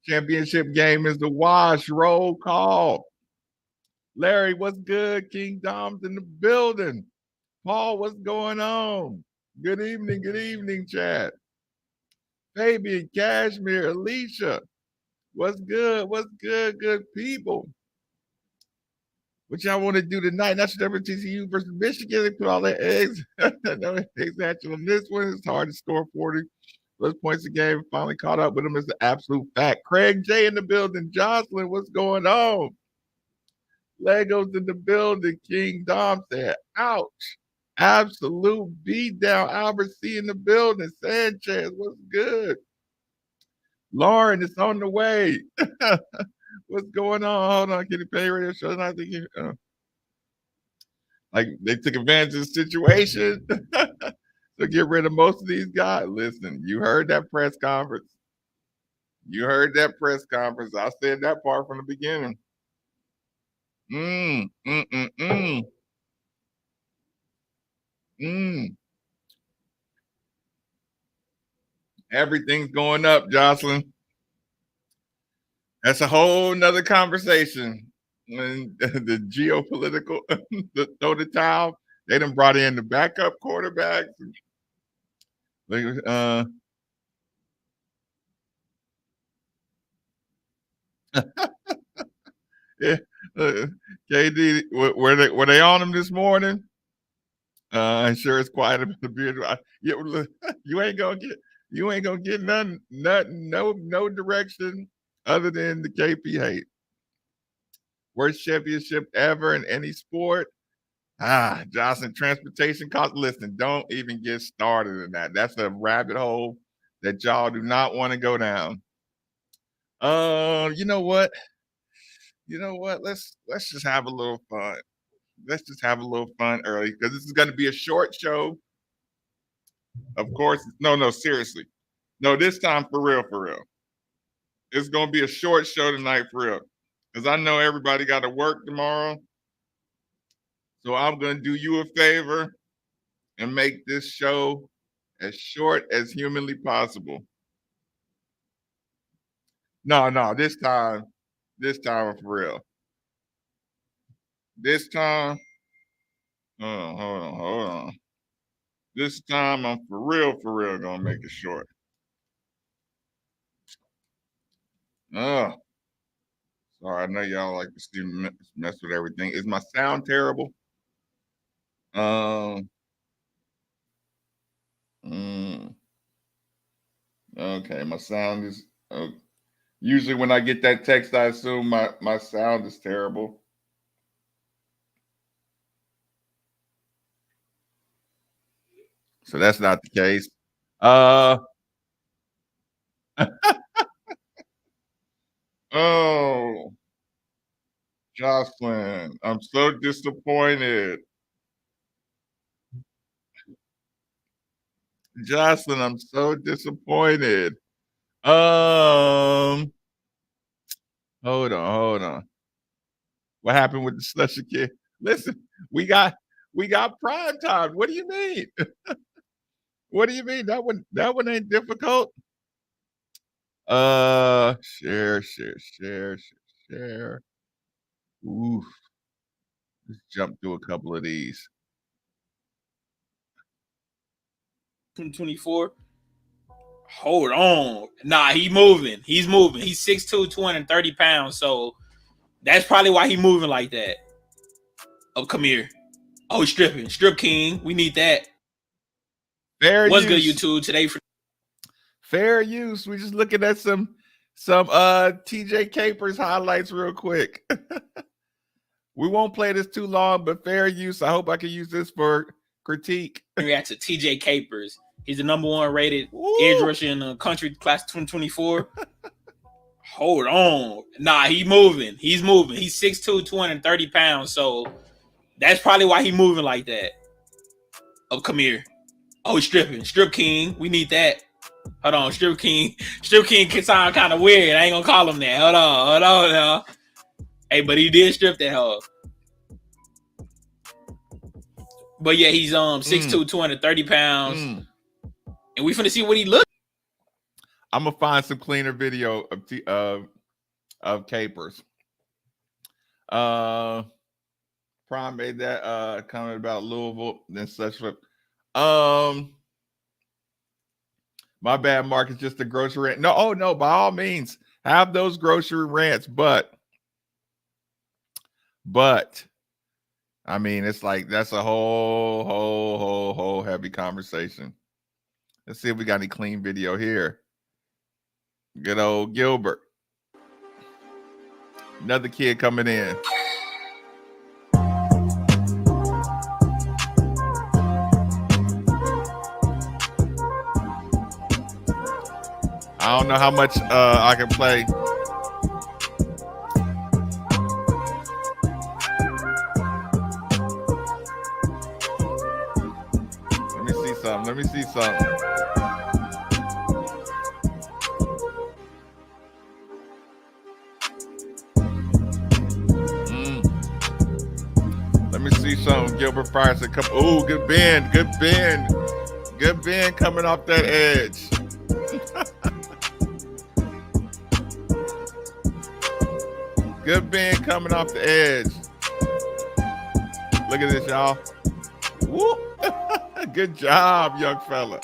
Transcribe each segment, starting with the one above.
Championship game is the wash. Roll call. Larry, what's good? King Dom's in the building. Paul, what's going on? Good evening, chat. Fabian, Cashmere, Alicia, what's good? What's good, good people? What y'all want to do tonight? National WTCU versus Michigan. They put all their eggs, no eggs at you on this one. It's hard to score 40 plus points a game. Finally caught up with them is the absolute fact. Craig J in the building. Jocelyn, what's going on? Legos in the building. King Dom said, ouch. Absolute beat down. Albert C in the building. Sanchez, what's good? Lauren, it's on the way. What's going on? Hold on, Kitty Pay Radio Show. I think like they took advantage of the situation to get rid of most of these guys. Listen, you heard that press conference. You heard that press conference. I said that part from the beginning. Everything's going up, Jocelyn. That's a whole nother conversation. And the geopolitical, throw the towel. They done brought in the backup quarterbacks. Yeah, KD, were they on him this morning? I'm sure it's quiet about the beard. You ain't gonna get nothing, no direction other than the KP hate. Worst championship ever in any sport. Johnson transportation cost. Listen, don't even get started in that. That's a rabbit hole that y'all do not want to go down. You know what? Let's just have a little fun. Let's just have a little fun early because this is going to be a short show. Of course, no, seriously. No, this time for real. It's going to be a short show tonight for real. Because I know everybody got to work tomorrow. So I'm going to do you a favor and make this show as short as humanly possible. No, this time I'm for real. This time, hold on. This time I'm for real going to make it short. Sorry, I know y'all like to see me mess with everything. Is my sound terrible? Okay, my sound is usually when I get that text, I assume my sound is terrible. So that's not the case. Oh, Jocelyn, I'm so disappointed. Jocelyn, I'm so disappointed. Hold on. What happened with the slushy kid? Listen, we got prime time. What do you mean? What do you mean? That one ain't difficult. Share. Oof. Let's jump through a couple of these. 2024. Hold on. Nah, he's moving. He's 6'2", 230 pounds. So that's probably why he's moving like that. Oh, come here. Oh, stripping. Strip King. We need that. What's good, YouTube, today? Fair use. We just looking at some TJ Capers highlights real quick. We won't play this too long, but fair use. I hope I can use this for critique. React to TJ Capers. He's the number 1 rated edge rusher in the country, class 2024. Hold on. Nah, he's moving. He's 6'2", 230 pounds. So that's probably why he's moving like that. Oh, come here. Oh, stripping. Strip King. We need that. Hold on. Strip King. Strip King can sound kind of weird. I ain't going to call him that. Hold on now. Hey, but he did strip that hoe. But yeah, he's 6'2", 230 pounds. And we finna see what he looks. I'm gonna find some cleaner video of capers. Prime made that comment about Louisville and such. My bad, Mark. It's just a grocery rant. No, oh no, by all means, have those grocery rants, but I mean, it's like that's a whole heavy conversation. Let's see if we got any clean video here. Good old Gilbert. Another kid coming in. I don't know how much I can play. Let me see something. Let me see something. Gilbert Price. Oh, good bend. Good bend. Good bend coming off that edge. Good bend coming off the edge. Look at this, y'all. Woo. Good job, young fella.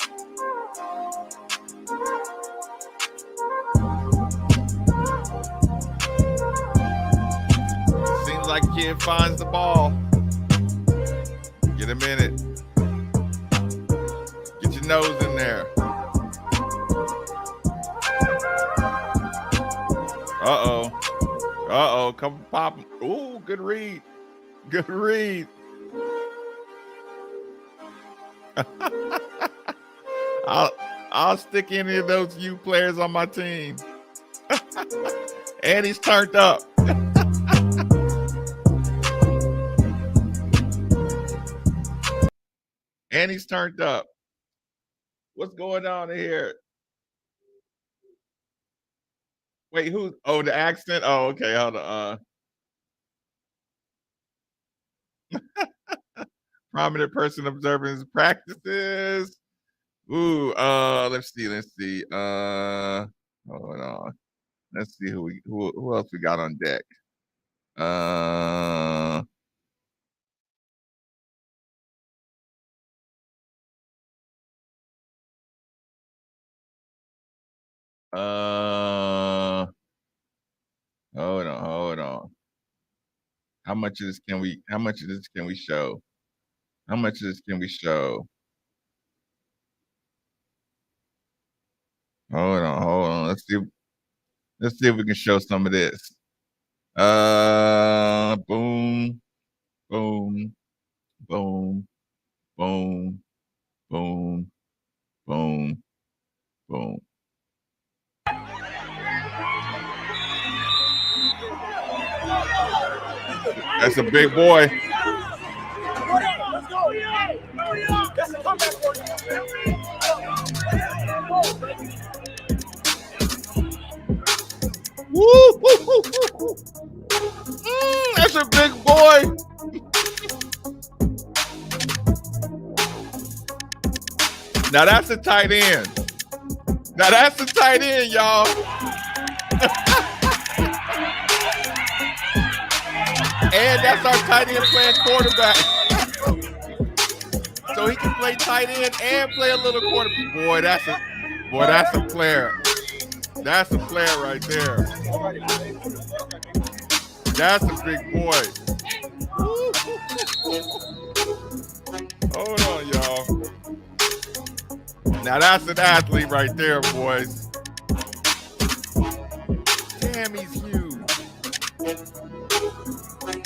Seems like kid finds the ball. Get a minute. Get your nose in there. Uh-oh. Uh-oh. Come pop. Ooh, good read. Good read. I'll stick any of those U players on my team. And he's turned up. And he's turned up. What's going on here? Wait, who? Oh, the accent? Oh, okay. Hold on. Prominent person observing his practices. Ooh, let's see. Hold on. Let's see who else we got on deck. Hold on. How much of this can we show? How much of this can we show? Hold on. Let's see if we can show some of this. Boom, boom, boom, boom, boom, boom, boom. That's a big boy. That's a comeback for you. Woo! That's a big boy. Now that's a tight end. Now that's a tight end, y'all. And that's our tight end playing quarterback. So he can play tight end and play a little quarterback. Boy, that's a player. That's a player right there. That's a big boy. Hold on, y'all. Now that's an athlete right there, boys. Damn, he's huge.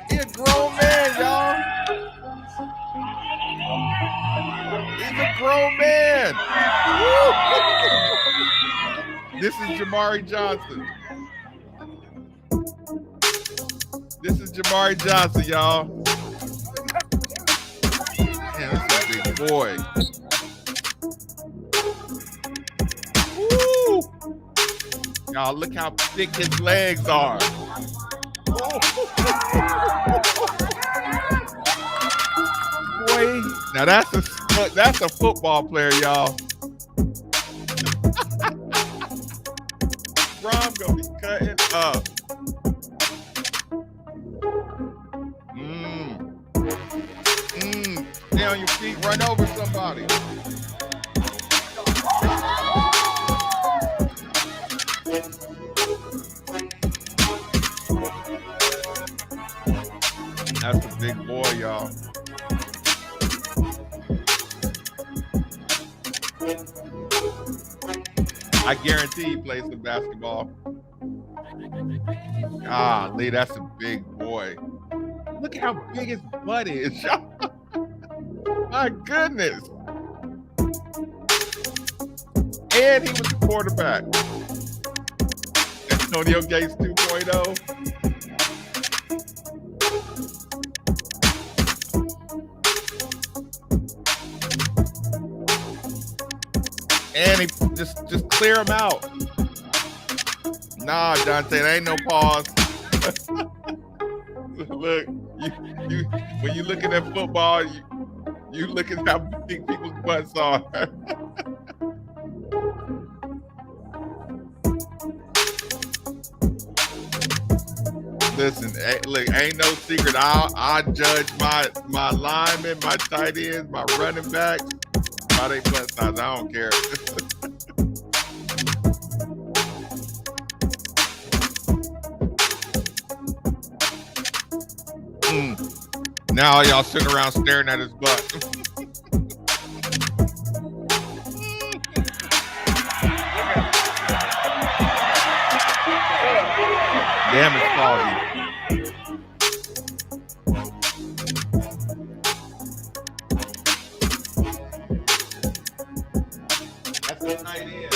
He's a grown man, y'all. He's a grown man. This is Jamari Johnson. This is Jamari Johnson, y'all. Man, this is a big boy. Woo! Y'all, look how thick his legs are. Boy, now that's a football player, y'all. Rom gonna be cutting up. Stay on your feet, run over somebody. That's a big boy, y'all. I guarantee he plays some basketball. Golly, that's a big boy. Look how big his butt is. My goodness. And he was the quarterback. Antonio Gates 2.0. And he just clear him out. Nah, Dante, there ain't no pause. Look, you when you looking at football, you look at how big people's butts are. Listen, look, ain't no secret. I judge my linemen, my tight ends, my running backs by their butt size. I don't care. Now y'all sitting around staring at his butt. Damn, it's foggy. That's a tight end.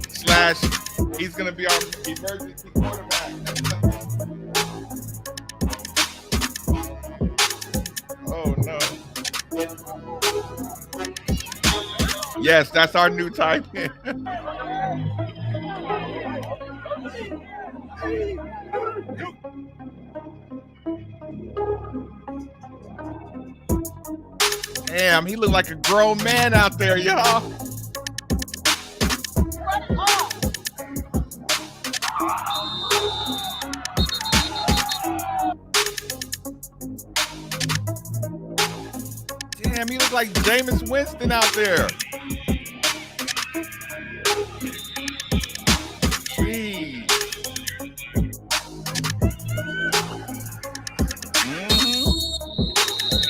Slash, he's gonna be our emergency quarterback. Oh no. Yes, that's our new tight end. Damn, he looked like a grown man out there, y'all. Damn, he looked like Jameis Winston out there. Jeez.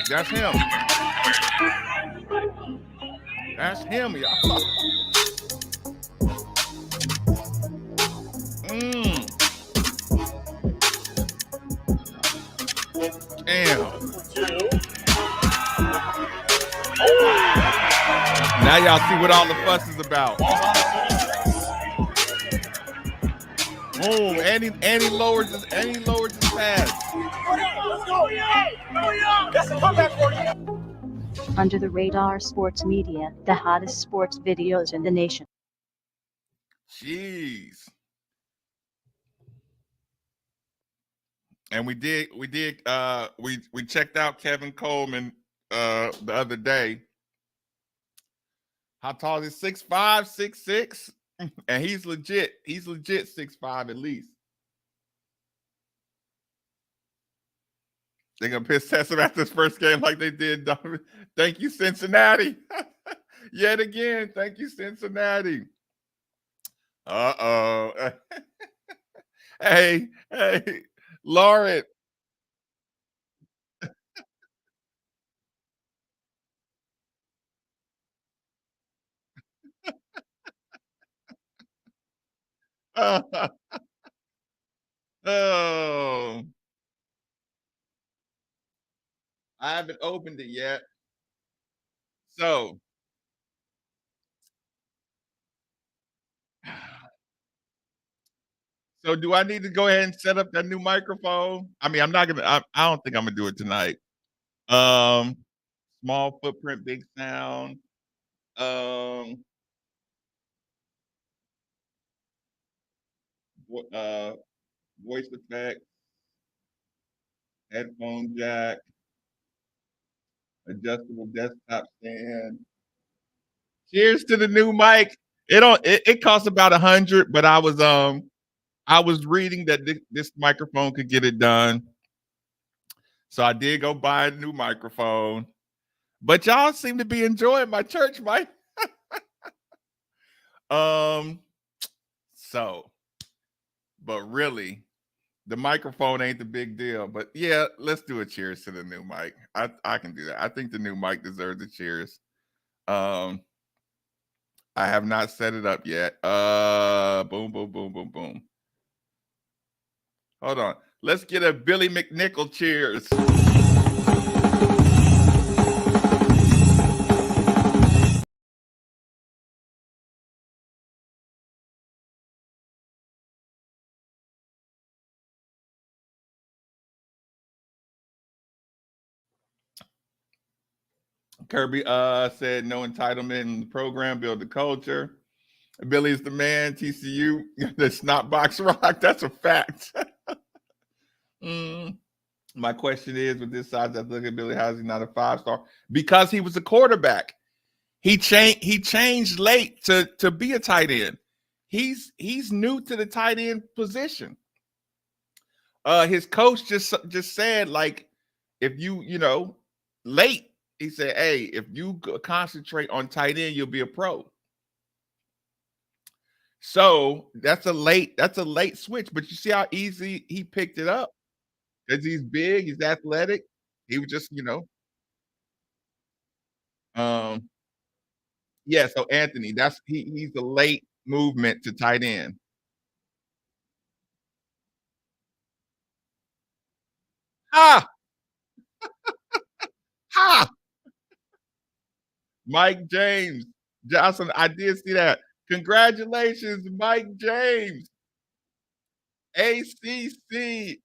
That's him. That's him, y'all. Damn. Now y'all see what all the fuss is about. Boom. And he lowers his pass. Under the Radar Sports Media, the hottest sports videos in the nation. Jeez. And we checked out Kevin Coleman the other day. How tall is he? 6'5", 6'6", and he's legit 6'5" at least. They're gonna piss test him after this first game like they did. Thank you, Cincinnati. Yet again, thank you, Cincinnati. Uh-oh. Hey, Lauren. Oh. I haven't opened it yet. So do I need to go ahead and set up that new microphone? I mean, I don't think I'm gonna do it tonight. Small footprint, big sound. Voice effect, headphone jack, adjustable desktop stand. Cheers to the new mic. It costs about 100, but I was reading that this microphone could get it done. So I did go buy a new microphone. But y'all seem to be enjoying my church mic. So, but really, the microphone ain't the big deal. But yeah, let's do a cheers to the new mic. I can do that. I think the new mic deserves a cheers. I have not set it up yet. Boom, boom, boom, boom, boom. Hold on. Let's get a Billy McNichol cheers. Kirby said no entitlement in the program, build the culture. Billy's the man, TCU, the snot box rock. That's a fact. My question is, with this size, I look at Billy, how is he not a 5-star? Because he was a quarterback. He changed late to be a tight end. He's new to the tight end position. His coach just said, like, if you late, he said, hey, if you concentrate on tight end, you'll be a pro. So that's a late switch, but you see how easy he picked it up? Because he's big, he's athletic. He was just, um, yeah. So Anthony, he's a late movement to tight end. Ha! Ha! Mike James Johnson, I did see that. Congratulations, Mike James, ACC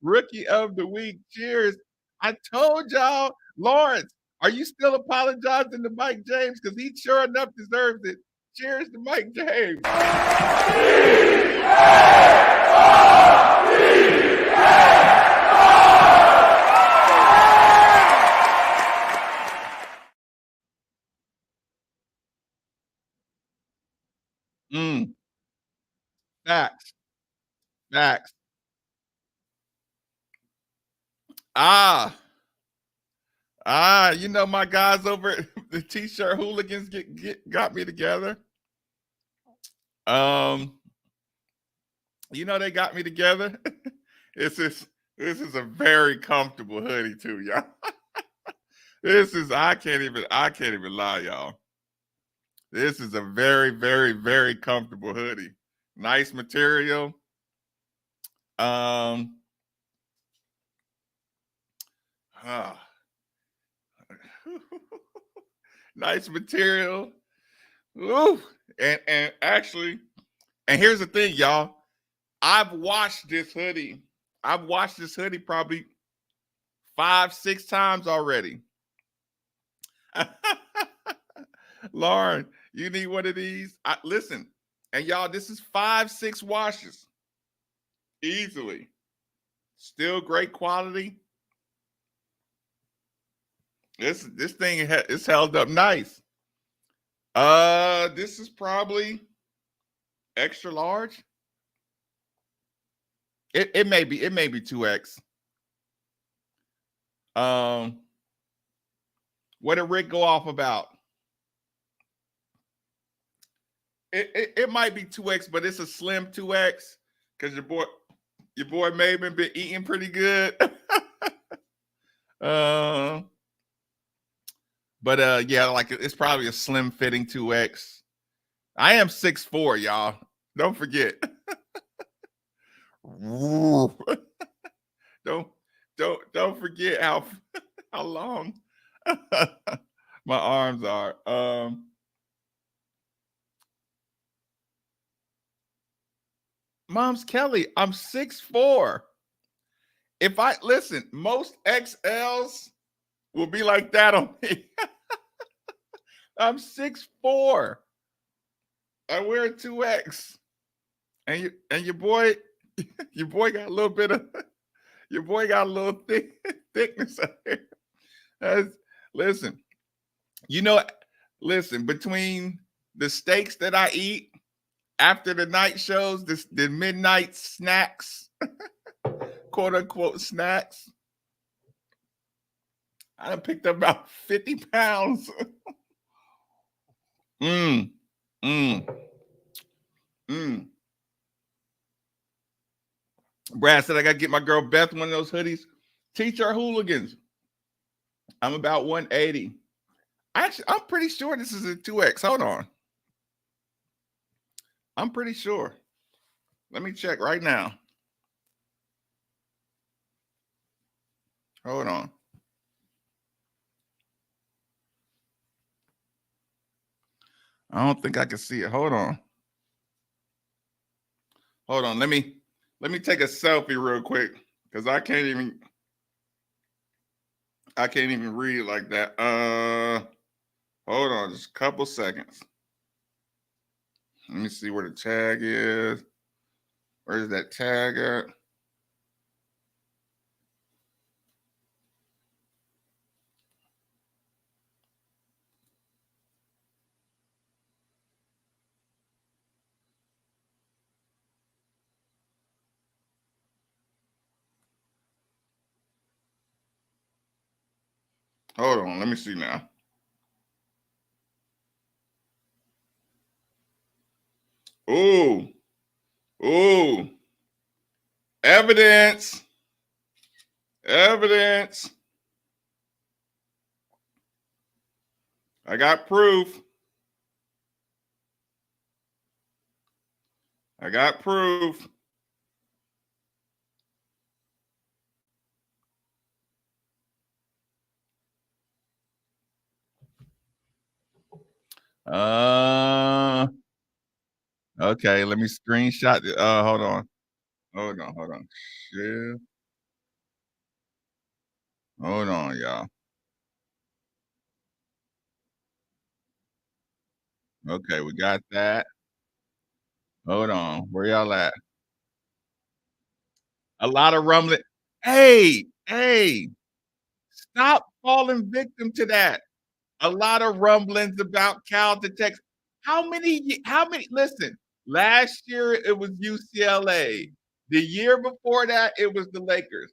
Rookie of the Week. Cheers! I told y'all, Lawrence. Are you still apologizing to Mike James? Because he sure enough deserves it. Cheers to Mike James. Facts. Facts. My guys over at the T-shirt hooligans got me together. They got me together. This is a very comfortable hoodie too, y'all. I can't even lie, y'all. This is a very, very, very comfortable hoodie. Nice material. Nice material. Ooh. And actually, and here's the thing, y'all. I've washed this hoodie probably 5-6 times already. Lauren, you need one of these? Listen, and y'all, this is 5-6 washes. Easily. Still great quality. This thing is held up nice. This is probably extra large. It may be 2X. What did Rick go off about? It might be 2X, but it's a slim 2X because your boy Maven been eating pretty good. But yeah, like it's probably a slim fitting 2X. I am 6'4", y'all. Don't forget. don't forget how long my arms are. Mom's Kelly, I'm 6'4". If I listen, most XLs will be like that on me. I'm 6'4". I wear a 2X. And your boy got a little bit of thickness out here. Listen, between the steaks that I eat after the night shows, the midnight snacks, quote unquote snacks, I done picked up about 50 pounds. mm, mm, mm. Brad said I gotta get my girl Beth one of those hoodies. Teach our hooligans. I'm about 180. Actually, I'm pretty sure this is a 2X. Hold on. I'm pretty sure. Let me check right now. Hold on. I don't think I can see it. Hold on. Hold on. Let me take a selfie real quick because I can't even read it like that. Hold on, just a couple seconds. Let me see where the tag is. Where's that tag at? Hold on, let me see now. Ooh. Ooh. Evidence. Evidence. I got proof. I got proof. Okay, let me screenshot the hold on. Hold on. Shit. Hold on, y'all. Okay, we got that. Hold on. Where y'all at? A lot of rumbling. Hey, stop falling victim to that. A lot of rumblings about Cal to Texas. How many, listen, last year it was UCLA. The year before that, it was the Lakers.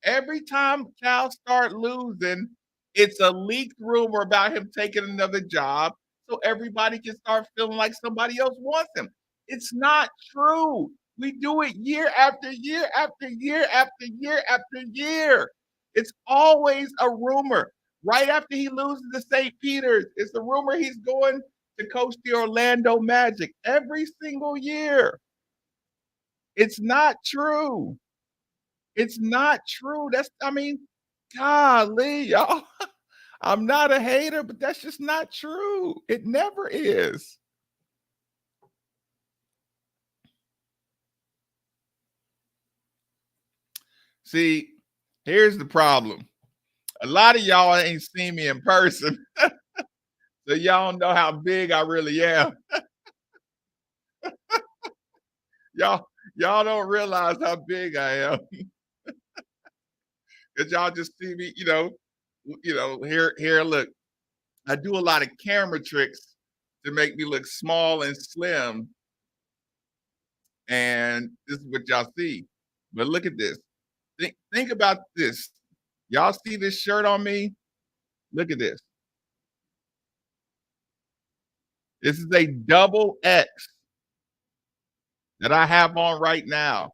Every time Cal start losing, it's a leaked rumor about him taking another job so everybody can start feeling like somebody else wants him. It's not true. We do it year after year after year after year after year. It's always a rumor. Right after he loses to St. Peter's, it's a rumor he's going to coach the Orlando Magic every single year. It's not true. It's not true. Golly, y'all. I'm not a hater, but that's just not true. It never is. See, here's the problem. A lot of y'all ain't seen me in person. So y'all know how big I really am. y'all don't realize how big I am. Because y'all just see me, here, look. I do a lot of camera tricks to make me look small and slim. And this is what y'all see. But look at this. Think about this. Y'all see this shirt on me? Look at this. This is a double X that I have on right now.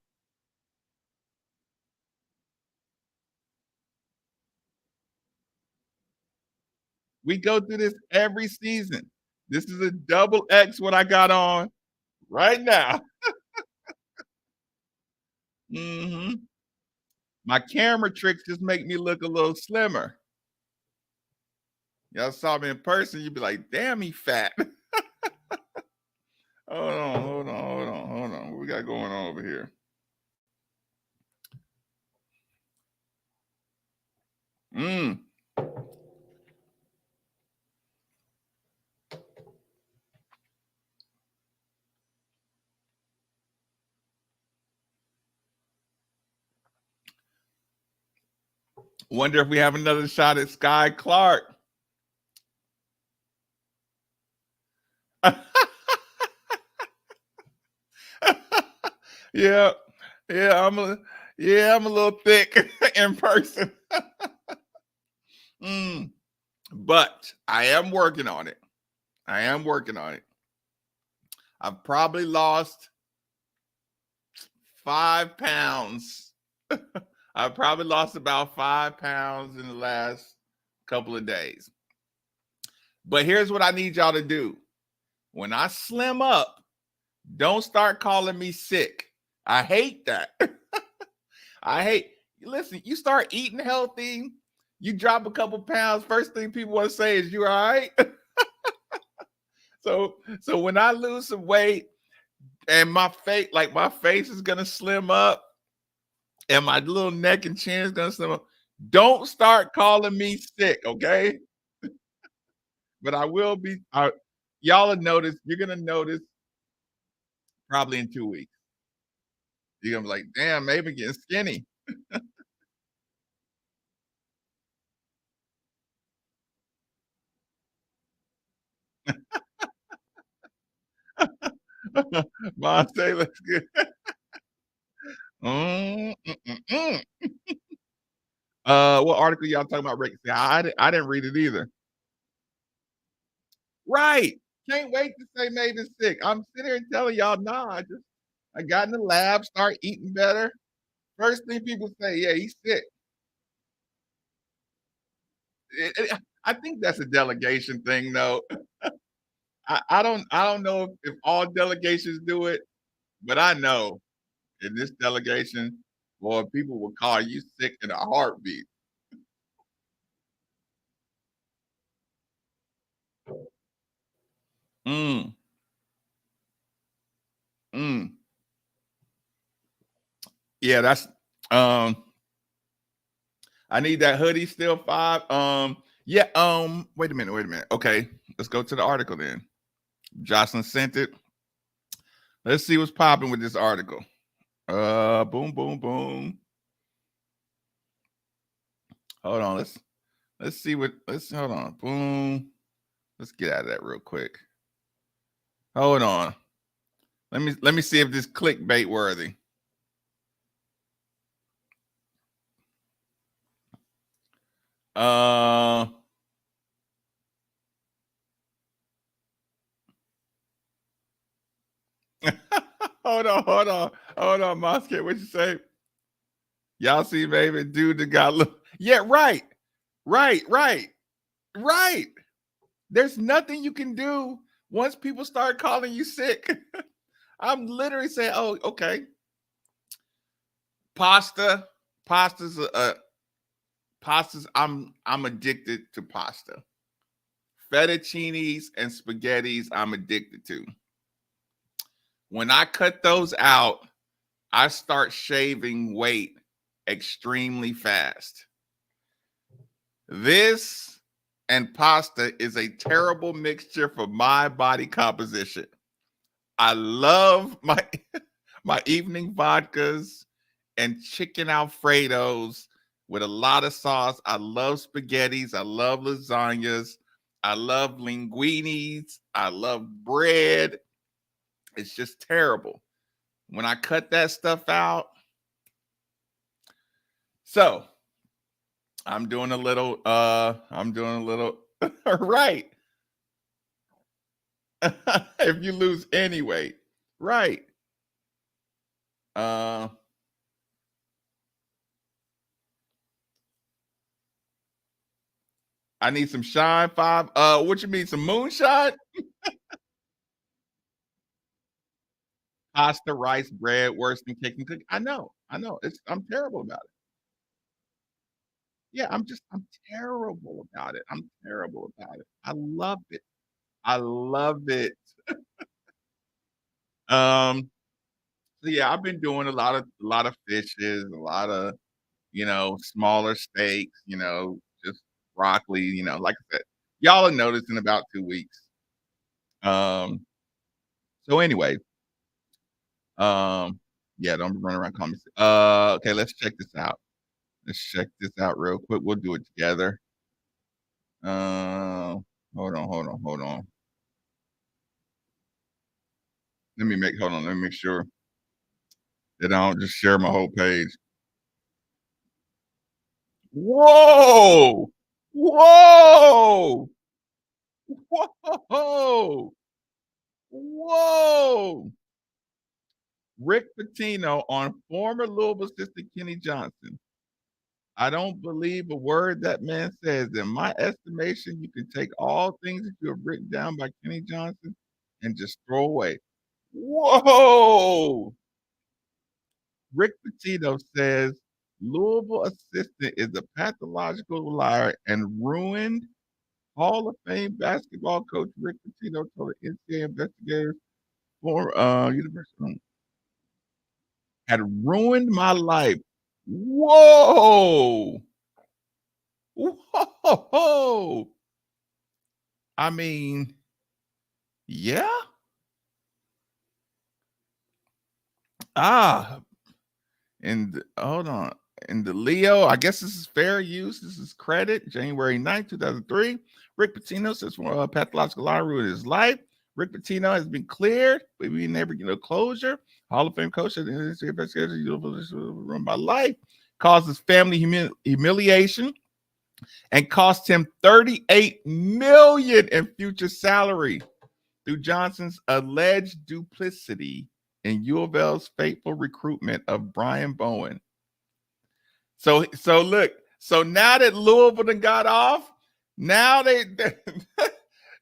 We go through this every season. This is a double X what I got on right now. hmm My camera tricks just make me look a little slimmer. Y'all saw me in person, you'd be like, damn, he fat. Hold on. What we got going on over here? Wonder if we have another shot at Sky Clark. Yeah, yeah, I'm a little thick in person. Mm, but I am working on it. I am working on it. I've probably lost 5 pounds. I've probably lost about 5 pounds in the last couple of days. But here's what I need y'all to do. When I slim up, don't start calling me sick. I hate that. I hate, listen, you start eating healthy, you drop a couple pounds, first thing people want to say is, you all right? So when I lose some weight and my face is gonna slim up and my little neck and chin is gonna slim up, don't start calling me sick, okay? But I will be. Y'all will notice. You're gonna notice probably in 2 weeks. You're gonna be like, "Damn, maybe getting skinny." Monte looks good. Mm. What article y'all talking about? Rick? See, I didn't read it either. Right. Can't wait to say Maven's sick. I'm sitting here telling y'all, nah, I got in the lab, start eating better. First thing people say, yeah, he's sick. I think that's a delegation thing, though. I don't know if all delegations do it, but I know in this delegation, boy, people will call you sick in a heartbeat. Mm, mm. Yeah, that's um I need that hoodie still 5. Yeah, wait a minute. Okay, let's go to the article then. Jocelyn sent it. Let's see what's popping with this article. Boom, boom, boom. Hold on, let's see what let's hold on. Boom. Let's get out of that real quick. Hold on. Let me see if this clickbait worthy. Uh hold on, Moscow. What you say? Y'all see, baby, dude that got look. Yeah, right, right, right, right. There's nothing you can do once people start calling you sick. I'm literally saying, oh, okay. Pasta, pasta's pastas. I'm addicted to pasta. Fettuccinis and spaghettis, I'm addicted to. When I cut those out, I start shaving weight extremely fast. This and pasta is a terrible mixture for my body composition. I love my my evening vodkas and chicken alfredos with a lot of sauce. I love spaghettis. I love lasagnas. I love linguinis. I love bread. It's just terrible. When I cut that stuff out, so I'm doing a little right. If you lose any weight, right. Uh I need some shine 5. What you mean, some moonshine? Pasta, rice, bread, worse than cake and cookie. I know. I'm terrible about it. Yeah, I'm terrible about it. I'm terrible about it. I love it. I love it. Um, so yeah, I've been doing a lot of fishes, a lot of, smaller steaks, just broccoli, like I said. Y'all will notice in about 2 weeks. Um, so anyway, yeah, don't run around calling me. Okay, let's check this out. Let's check this out real quick. We'll do it together. Uh, hold on. Hold on. Let me make sure. that I don't just share my whole page. Whoa! Whoa! Whoa! Whoa! Rick Pitino on former Louisville assistant Kenny Johnson. I don't believe a word that man says. In my estimation, you can take all things that you have written down by Kenny Johnson and just throw away. Whoa! Rick Pitino says Louisville assistant is a pathological liar and ruined Hall of Fame basketball coach Rick Pitino told the NCAA investigators for University had ruined my life. Whoa! Whoa! I mean, yeah. And hold on. In the Leo, I guess this is fair use. This is credit. January 9th, 2003. Rick Pitino says for pathological lie ruined his life. Rick Pitino has been cleared, but we never get no closure. Hall of Fame coach at the investigation ruined my life, causes family humiliation, and cost him $38 million in future salary through Johnson's alleged duplicity in U of L's fateful recruitment of Brian Bowen. So look, so now that Louisville done got off, now they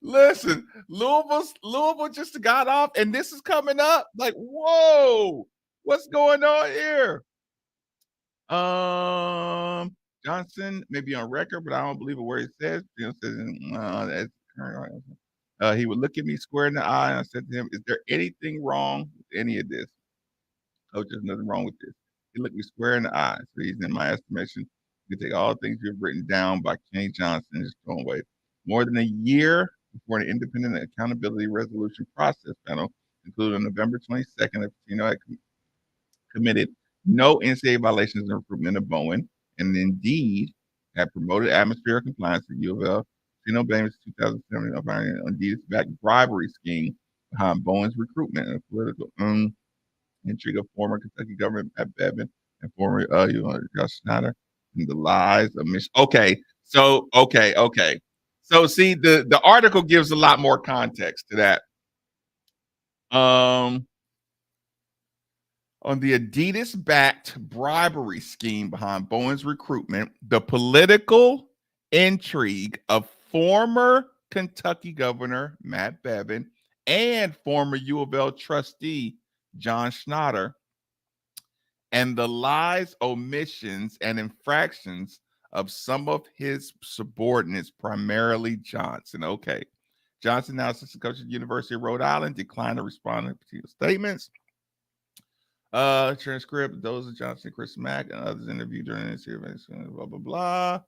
listen, Louisville just got off, and this is coming up. Like, whoa, what's going on here? Johnson may be on record, but I don't believe a word he says. You know, says he would look at me square in the eye, and I said to him, "Is there anything wrong with any of this?" Coach, there's nothing wrong with this. He looked me square in the eye. So he's, in my estimation, you can take all the things you've written down by Kenny Johnson and just throw them away. More than a year before an independent accountability resolution process panel concluded on November 22nd that Pitino had committed no NCAA violations in recruitment of Bowen, and indeed had promoted atmosphere of compliance at U of L. Pitino blames 2007 on back bribery scheme behind Bowen's recruitment and political intrigue of former Kentucky governor Pat Bevin and former Josh Snyder and the lies of Michigan. Okay. So see, the article gives a lot more context to that. On the Adidas-backed bribery scheme behind Bowen's recruitment, the political intrigue of former Kentucky Governor Matt Bevin and former U of L trustee John Schnatter, and the lies, omissions, and infractions of some of his subordinates, primarily Johnson. Okay. Johnson, now assistant coach at the University of Rhode Island, declined to respond to particular statements. Transcript, those of Johnson, Chris Mack, and others interviewed during this event, blah, blah,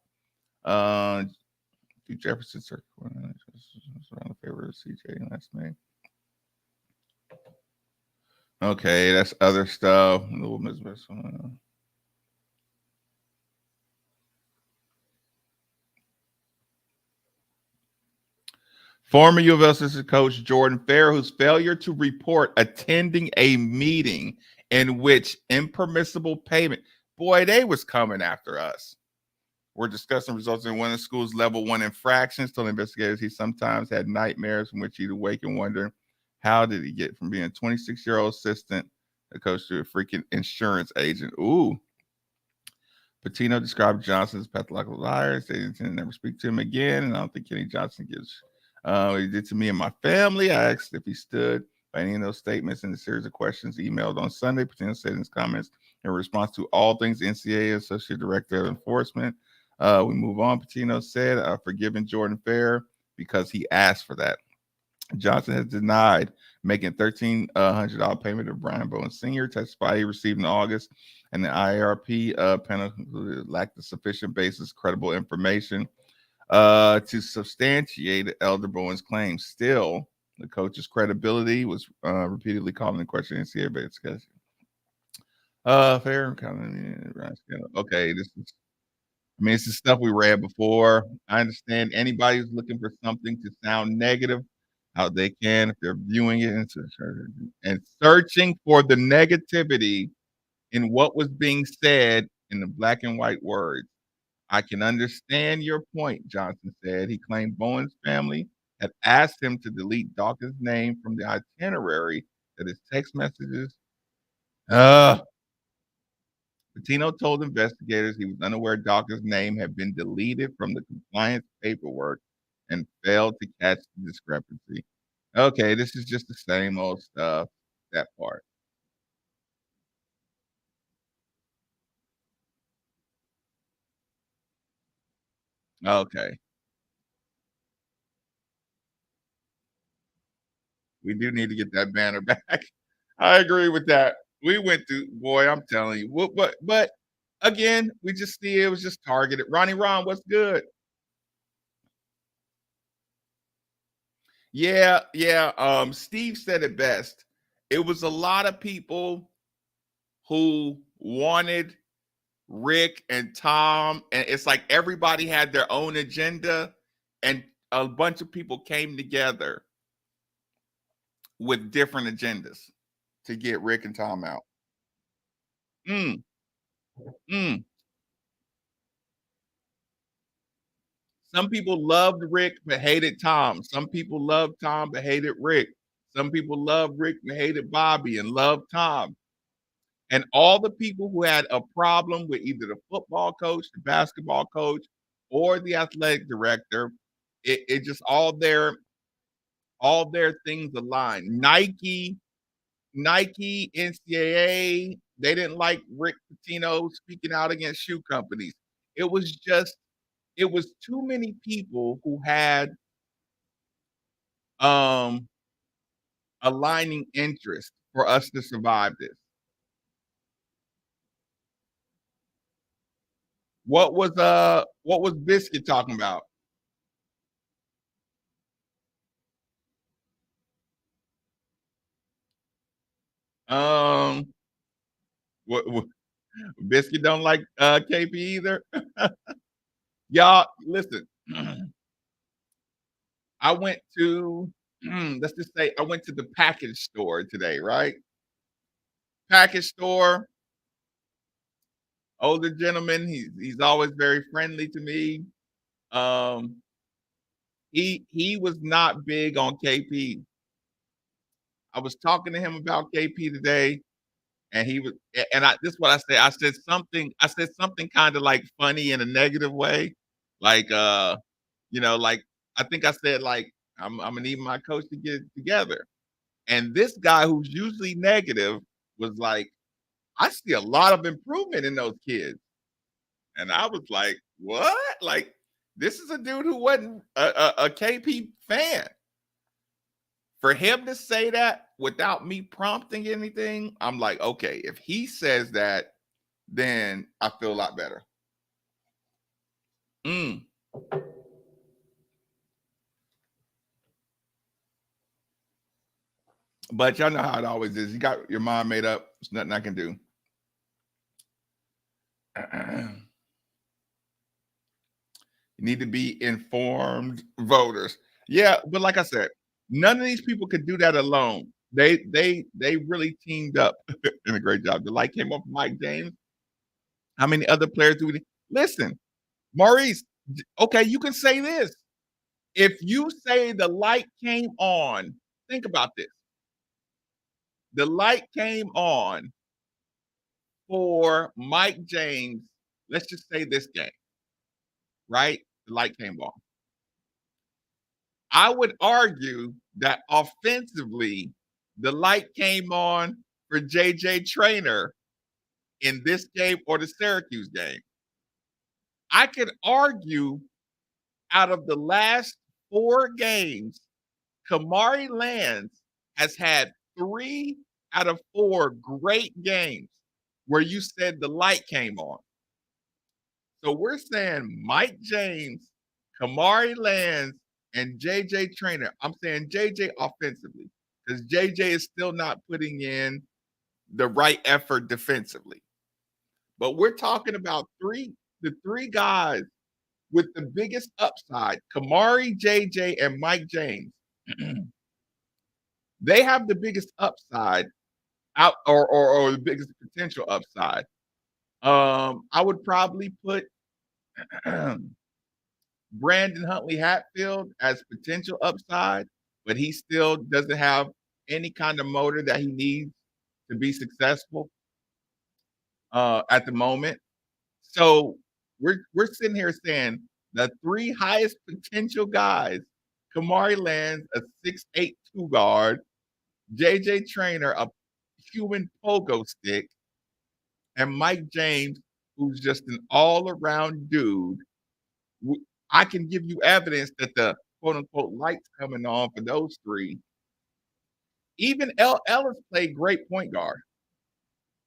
blah. Jefferson Circuit, around the favor of CJ last name. Okay, that's other stuff. Former U of L assistant coach Jordan Fair, whose failure to report attending a meeting in which impermissible payment, boy, they was coming after us. We're discussing results in one of the school's level 1 infractions. Told investigators he sometimes had nightmares from which he'd awake and wonder, how did he get from being a 26-year-old assistant coach to a freaking insurance agent? Ooh. Pitino described Johnson as a pathological liar. They intended to never speak to him again. And I don't think Kenny Johnson gives what he did to me and my family. I asked if he stood by any of those statements in the series of questions emailed on Sunday. Pitino said in his comments in response to all things NCAA Associate Director of Enforcement. We move on. Pitino said, forgiving Jordan Fair because he asked for that. Johnson has denied making $1,300 payment to Brian Bowen Sr. Testified he received in August, and the IRP panel lacked the sufficient basis, credible information to substantiate Elder Bowen's claims. Still, the coach's credibility was repeatedly called into question in NCAA discussion. Fair. Okay, this is. I mean, it's the stuff we read before. I understand anybody who's looking for something to sound negative, how they can, if they're viewing it and searching for the negativity, in what was being said in the black and white words. I can understand your point, Johnson said. He claimed Bowen's family had asked him to delete Dawkins' name from the itinerary that his text messages. Patino told investigators he was unaware Dawkins' name had been deleted from the compliance paperwork and failed to catch the discrepancy. Okay, this is just the same old stuff, that part. Okay. We do need to get that banner back. I agree with that. We went through, boy, I'm telling you. But again, we just see it was just targeted. Ronnie Ron, what's good? Yeah, yeah. Steve said it best. It was a lot of people who wanted Rick and Tom, and it's like everybody had their own agenda, and a bunch of people came together with different agendas to get Rick and Tom out. Mm, mm. Some people loved Rick but hated Tom. Some people loved Tom but hated Rick. Some people loved Rick and hated Bobby and loved Tom. And all the people who had a problem with either the football coach, the basketball coach, or the athletic director, it just all their things aligned. Nike, NCAA, they didn't like Rick Pitino speaking out against shoe companies. It was too many people who had um aligning interests for us to survive this. What was Biscuit talking about? Um what Biscuit don't like KP either. Y'all listen. I went to let's just say I went to the package store today, right? Package store, older gentleman, he's always very friendly to me. Um he was not big on KP. I was talking to him about KP today, and he was and I this is what I said. I said something kind of like funny in a negative way. Like like I think I said like I'm gonna need my coach to get it together. And this guy who's usually negative was like, I see a lot of improvement in those kids. And I was like, what? Like, this is a dude who wasn't a KP fan. For him to say that without me prompting anything, I'm like, okay, if he says that, then I feel a lot better. Mm. But y'all know how it always is. You got your mind made up. There's nothing I can do. You need to be informed voters. Yeah, but like I said, none of these people could do that alone. They really teamed up in a great job. The light came off Mike James. How many other players do we listen? Maurice, okay, you can say this. If you say the light came on, think about this. The light came on for Mike James. Let's just say this game, right? The light came on. I would argue that offensively, the light came on for JJ Traynor in this game or the Syracuse game. I could argue out of the last 4 games, Kamari Lands has had 3 out of 4 great games where you said the light came on. So we're saying Mike James, Kamari Lands, and JJ Traynor. I'm saying JJ offensively because JJ is still not putting in the right effort defensively. But we're talking about the three guys with the biggest upside, Kamari, JJ, and Mike James. They have the biggest upside out or the biggest potential upside. I would probably put Brandon Huntley Hatfield as potential upside, but he still doesn't have any kind of motor that he needs to be successful at the moment. So we're sitting here saying the three highest potential guys: Kamari Lands, a 6'8" two guard, JJ Trainer, a human pogo stick, and Mike James, who's just an all-around dude. I can give you evidence that the quote unquote lights coming on for those three. Even Ellis played great point guard.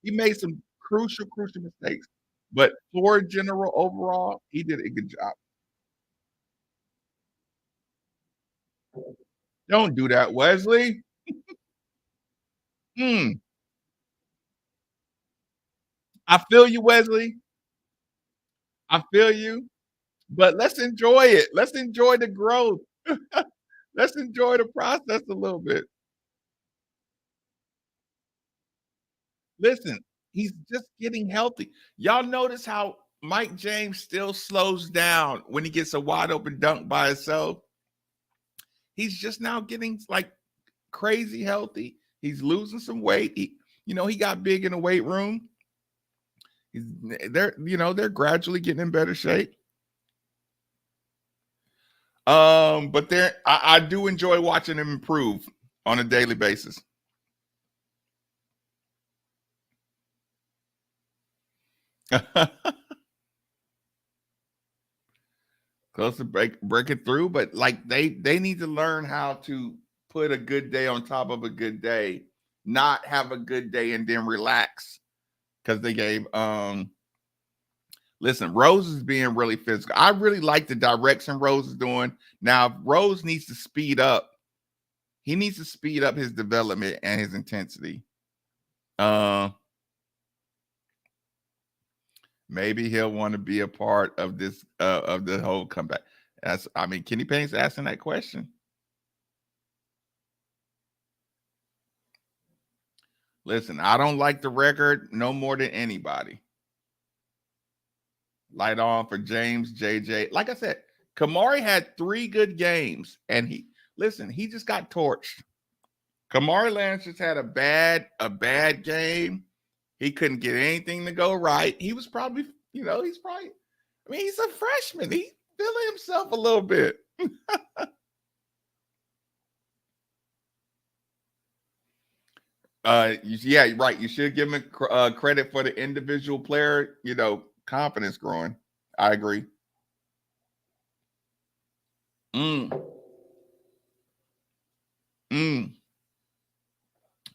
He made some crucial mistakes, but floor general overall, he did a good job. Don't do that, Wesley. I feel you, Wesley. I feel you, but let's enjoy it. Let's enjoy the growth. Let's enjoy the process a little bit. Listen, he's just getting healthy. Y'all notice how Mike James still slows down when he gets a wide open dunk by himself? He's just now getting like crazy healthy. He's losing some weight. He got big in the weight room. They're gradually getting in better shape. But I do enjoy watching him improve on a daily basis. Close to breaking through, but like they need to learn how to put a good day on top of a good day, not have a good day and then relax. Because they gave listen, Rose is being really physical. I really like the direction Rose is doing. Now, Rose needs to speed up. He needs to speed up his development and his intensity. Maybe he'll want to be a part of this of the whole comeback. Kenny Payne's asking that question. Listen, I don't like the record no more than anybody. Light on for James, JJ. Like I said, Kamari had 3 good games, and he just got torched. Kamari Lands just had a bad game. He couldn't get anything to go right. He was probably, he's a freshman. He's feeling himself a little bit. Yeah, right. You should give him credit for the individual player, confidence growing. I agree.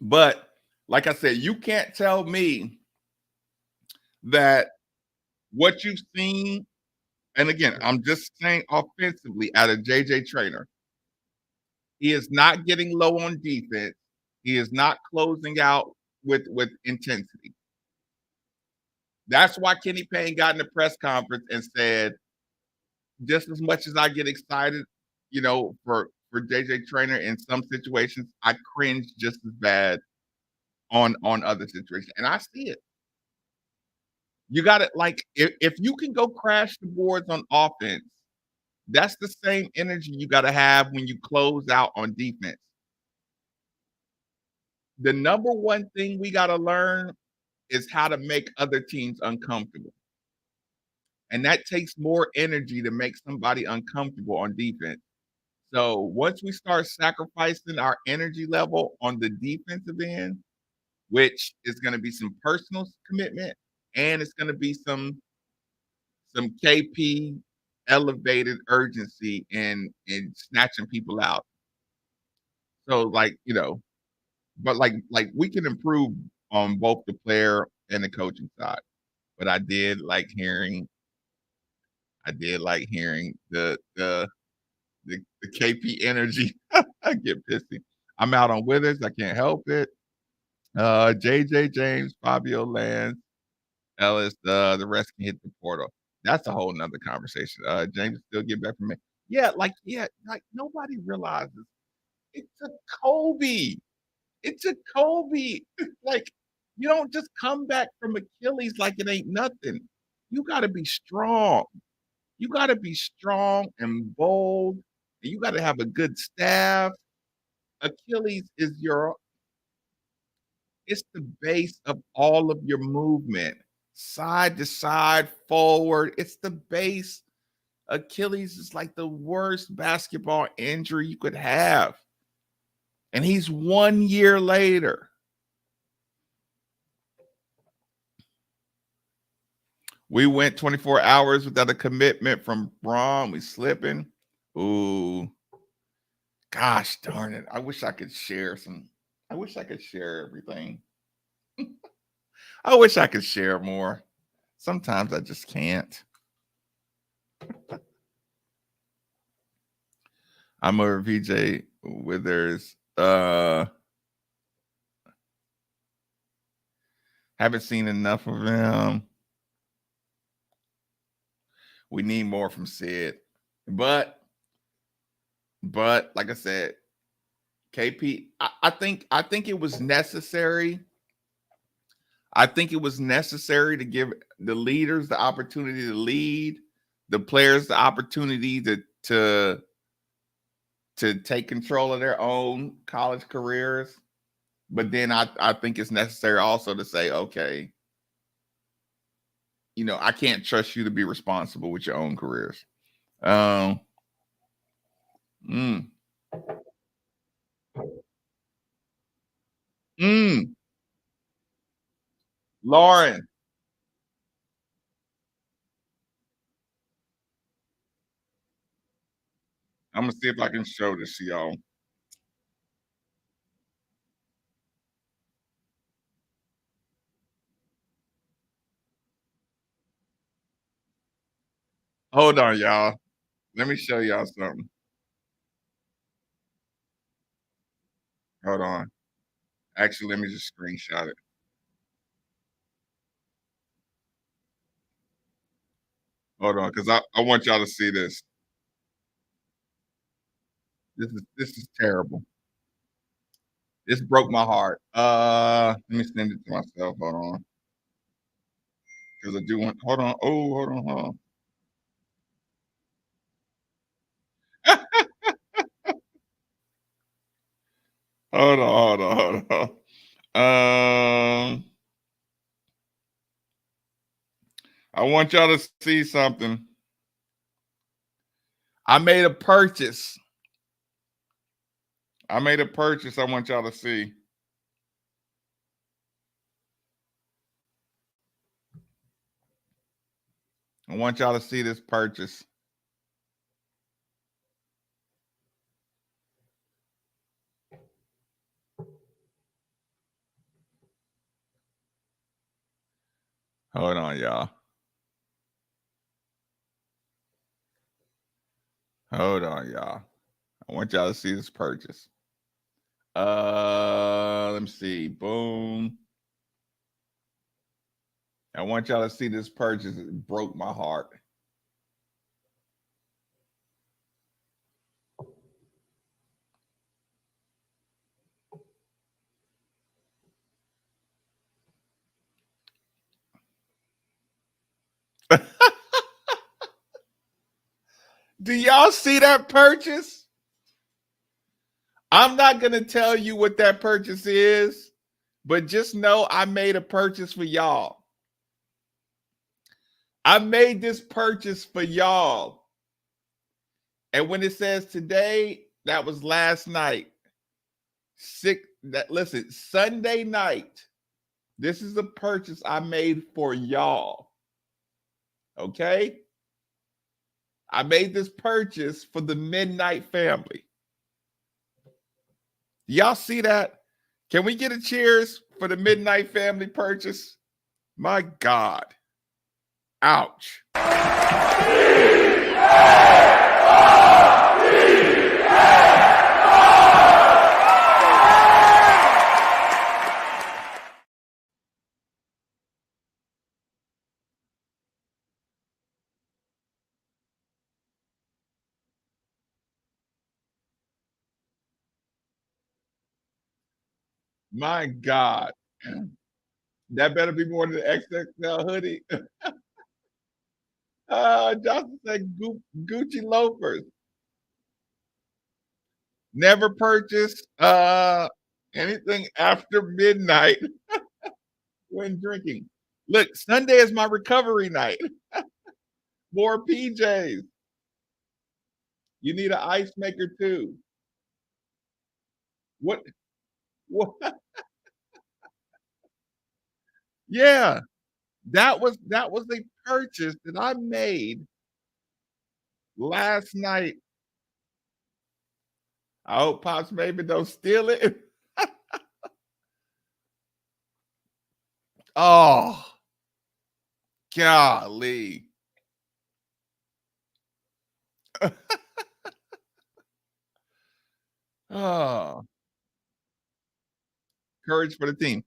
But like I said, you can't tell me that what you've seen, and again, I'm just saying offensively out of JJ Trainer, he is not getting low on defense. He is not closing out with intensity. That's why Kenny Payne got in the press conference and said, just as much as I get excited, for JJ Trainer in some situations, I cringe just as bad on other situations. And I see it. You got it. Like, if you can go crash the boards on offense, that's the same energy you got to have when you close out on defense. The number one thing we got to learn is how to make other teams uncomfortable. And that takes more energy to make somebody uncomfortable on defense. So once we start sacrificing our energy level on the defensive end, which is going to be some personal commitment, and it's going to be some KP elevated urgency in snatching people out. So but like we can improve on both the player and the coaching side. But I did like hearing the KP energy. I get pissy. I'm out on Withers. I can't help it. JJ James, Fabio Lands, Ellis, the rest can hit the portal. That's a whole nother conversation. James still get back from me. Yeah, like nobody realizes it took Kobe It took Kobe. Like, you don't just come back from Achilles like it ain't nothing. You gotta be strong. You gotta be strong and bold, and you gotta have a good staff. Achilles is your it's the base of all of your movement. Side to side, forward. It's the base. Achilles is like the worst basketball injury you could have. And he's 1 year later. We went 24 hours without a commitment from Braun. We slipping. Ooh, gosh darn it. I wish I could share some. I wish I could share everything. I wish I could share more. Sometimes I just can't. I'm a VJ Withers. Haven't seen enough of him. We need more from Sid. But like I said, KP, I think it was necessary. I think it was necessary to give the leaders the opportunity to lead, the players the opportunity to take control of their own college careers. But then I think it's necessary also to say, okay, you know, I can't trust you to be responsible with your own careers. Mm, mm, Lauren, I'm gonna see if I can show this to y'all. Hold on, y'all. Let me show y'all something. Hold on. Actually, let me just screenshot it. Hold on, because I want y'all to see this. This is terrible. This broke my heart. Let me send it to myself. Hold on. Because I do want hold on. Oh, hold on. Hold on. I want y'all to see something. I made a purchase. I want y'all to see. I want y'all to see this purchase. Hold on, y'all. Hold on, y'all. I want y'all to see this purchase. Let me see. Boom. I want y'all to see this purchase. It broke my heart. Do y'all see that purchase? I'm not going to tell you what that purchase is, but just know I made a purchase for y'all. I made this purchase for y'all. And when it says today, that was last night. Listen, Sunday night. This is a purchase I made for y'all. Okay? I made this purchase for the Midnight family. Y'all see that? Can we get a cheers for the Midnight family purchase? My God. Ouch. My God. That better be more than the XXL hoodie. Johnson said Gucci loafers. Never purchase anything after midnight when drinking. Look, Sunday is my recovery night. More PJs. You need an ice maker too. What? Yeah, that was a purchase that I made last night. I hope Pops maybe don't steal it. Oh, golly. Oh, courage for the team.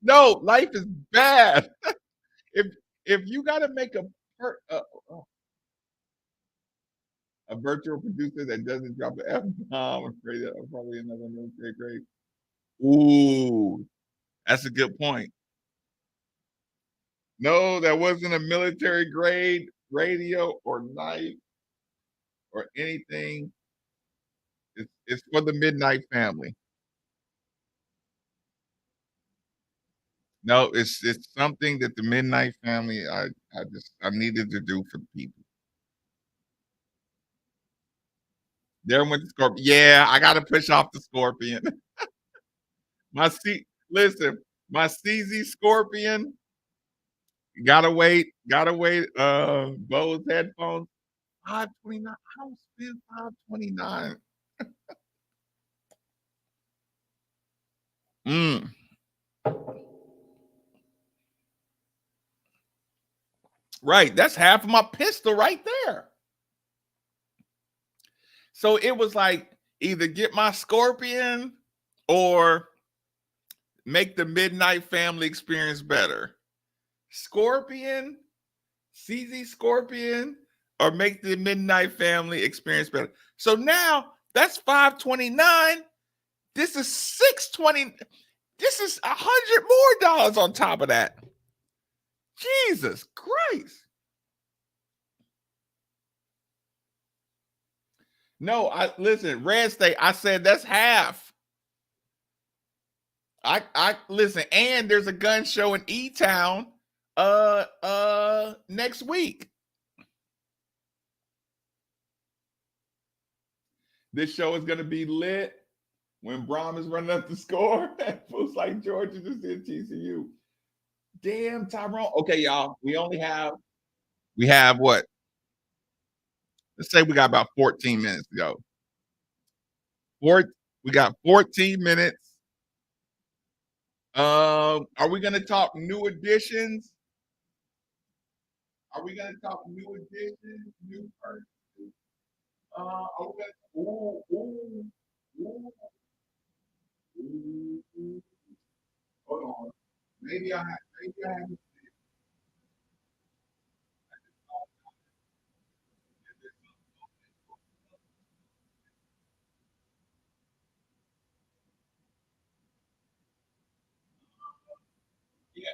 No, life is bad. If you got to make a virtual producer that doesn't drop an F bomb, I'm afraid that I'm probably another military grade. Ooh, that's a good point. No, that wasn't a military grade radio or knife or anything. It's for the Midnight family. No, it's something that the Midnight family I needed to do for the people. There went the scorpion. Yeah, I gotta push off the scorpion. Listen, my CZ scorpion. Gotta wait. Bose headphones. 529. I don't spend 529. Mm. Right. That's half of my pistol right there. So it was like either get my scorpion or make the Midnight family experience better. Scorpion, CZ Scorpion, or make the Midnight family experience better. So now that's 529. This is 620. This is $100 more on top of that. Jesus Christ. No, listen, Red State, I said that's half. I listen, and there's a gun show in E-Town next week. This show is gonna be lit when Braum is running up the score. It feels like Georgia just did TCU. Damn, Tyrone. Okay, y'all. We have what? Let's say we got about 14 minutes to go. We got 14 minutes. Are we gonna talk new additions? Are we gonna talk new additions, new purchases? Are we gonna hold on. Maybe I have yeah.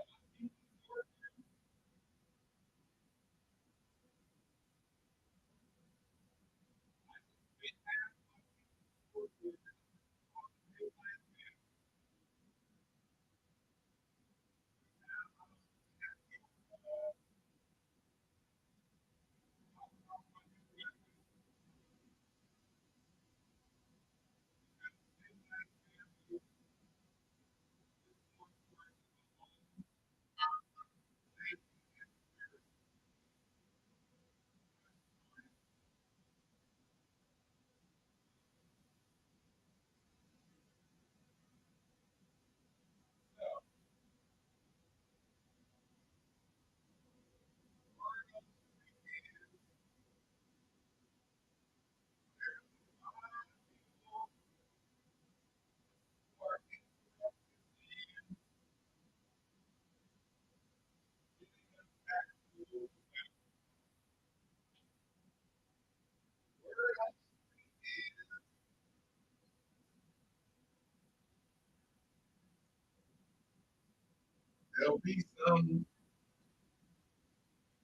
there'll be some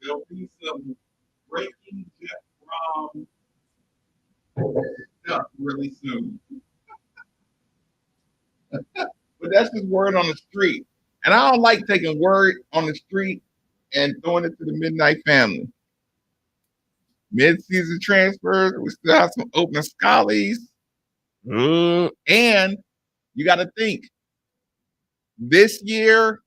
there'll be some breaking Jeff Brom stuff really soon. But that's just word on the street. And I don't like taking word on the street and throwing it to the Midnight family. Mid-season transfers, we still have some open schollies. And you got to think, this year,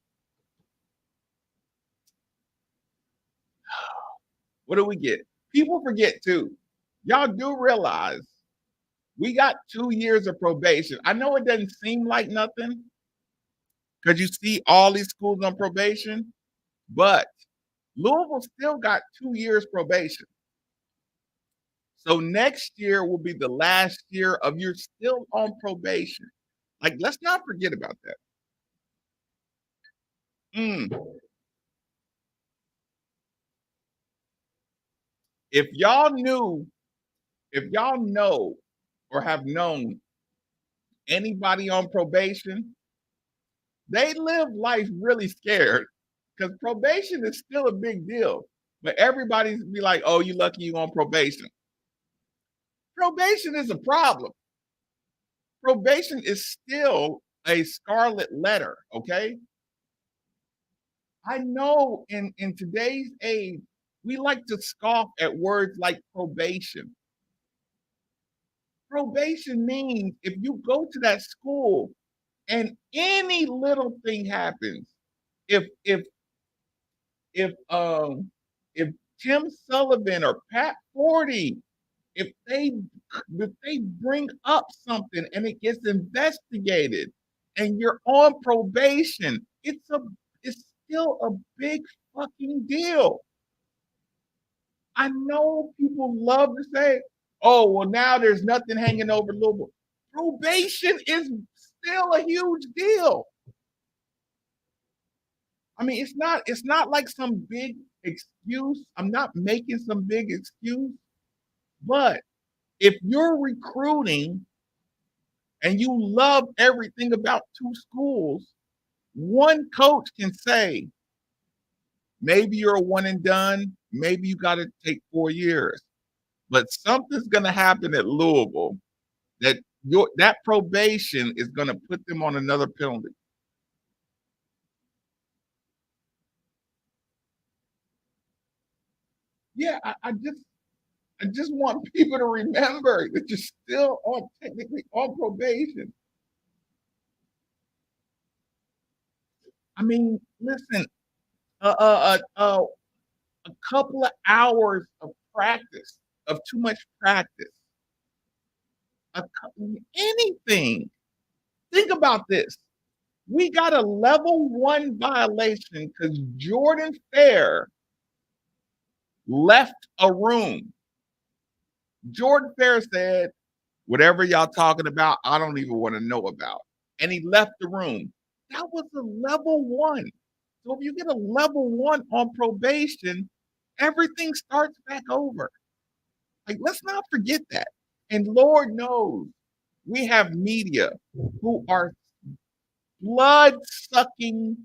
what do we get? People forget too. Y'all do realize we got 2 years of probation. I know it doesn't seem like nothing because you see all these schools on probation, but Louisville still got 2 years probation. So next year will be the last year of you're still on probation. Like, let's not forget about that. If y'all knew, if y'all know or have known anybody on probation, they live life really scared because probation is still a big deal. But everybody's be like, oh, you lucky you on probation. Probation is a problem. Probation is still a scarlet letter, okay? I know in today's age, we like to scoff at words like probation. Probation means if you go to that school and any little thing happens, if if if if Tim Sullivan or Pat Forty, if they bring up something and it gets investigated and you're on probation, it's still a big fucking deal. I know people love to say, oh, well, now there's nothing hanging over Louisville. Probation is still a huge deal. I mean, it's not like some big excuse. I'm not making some big excuse, but if you're recruiting and you love everything about two schools, one coach can say, maybe you're a one and done, maybe you got to take 4 years. But something's going to happen at Louisville that probation is going to put them on another penalty. Yeah, I just want people to remember that you're still technically on probation. I mean, listen, a couple of hours of practice, of too much practice, anything. Think about this. We got a level 1 violation because Jordan Fair left a room. Jordan Fair said, whatever y'all talking about, I don't even want to know about. And he left the room. That was a level 1. So if you get a level 1 on probation, everything starts back over. Like, let's not forget that. And Lord knows we have media who are blood sucking.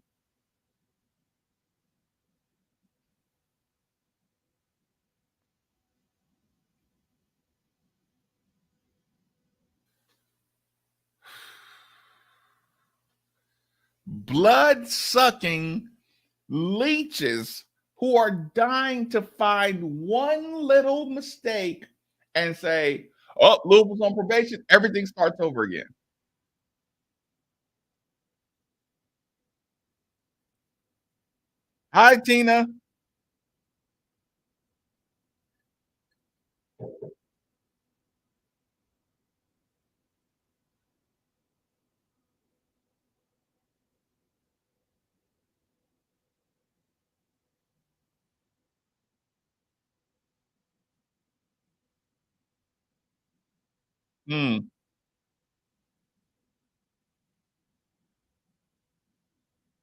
Blood sucking leeches who are dying to find one little mistake and say, oh, Louisville's on probation, everything starts over again. Hi, Tina.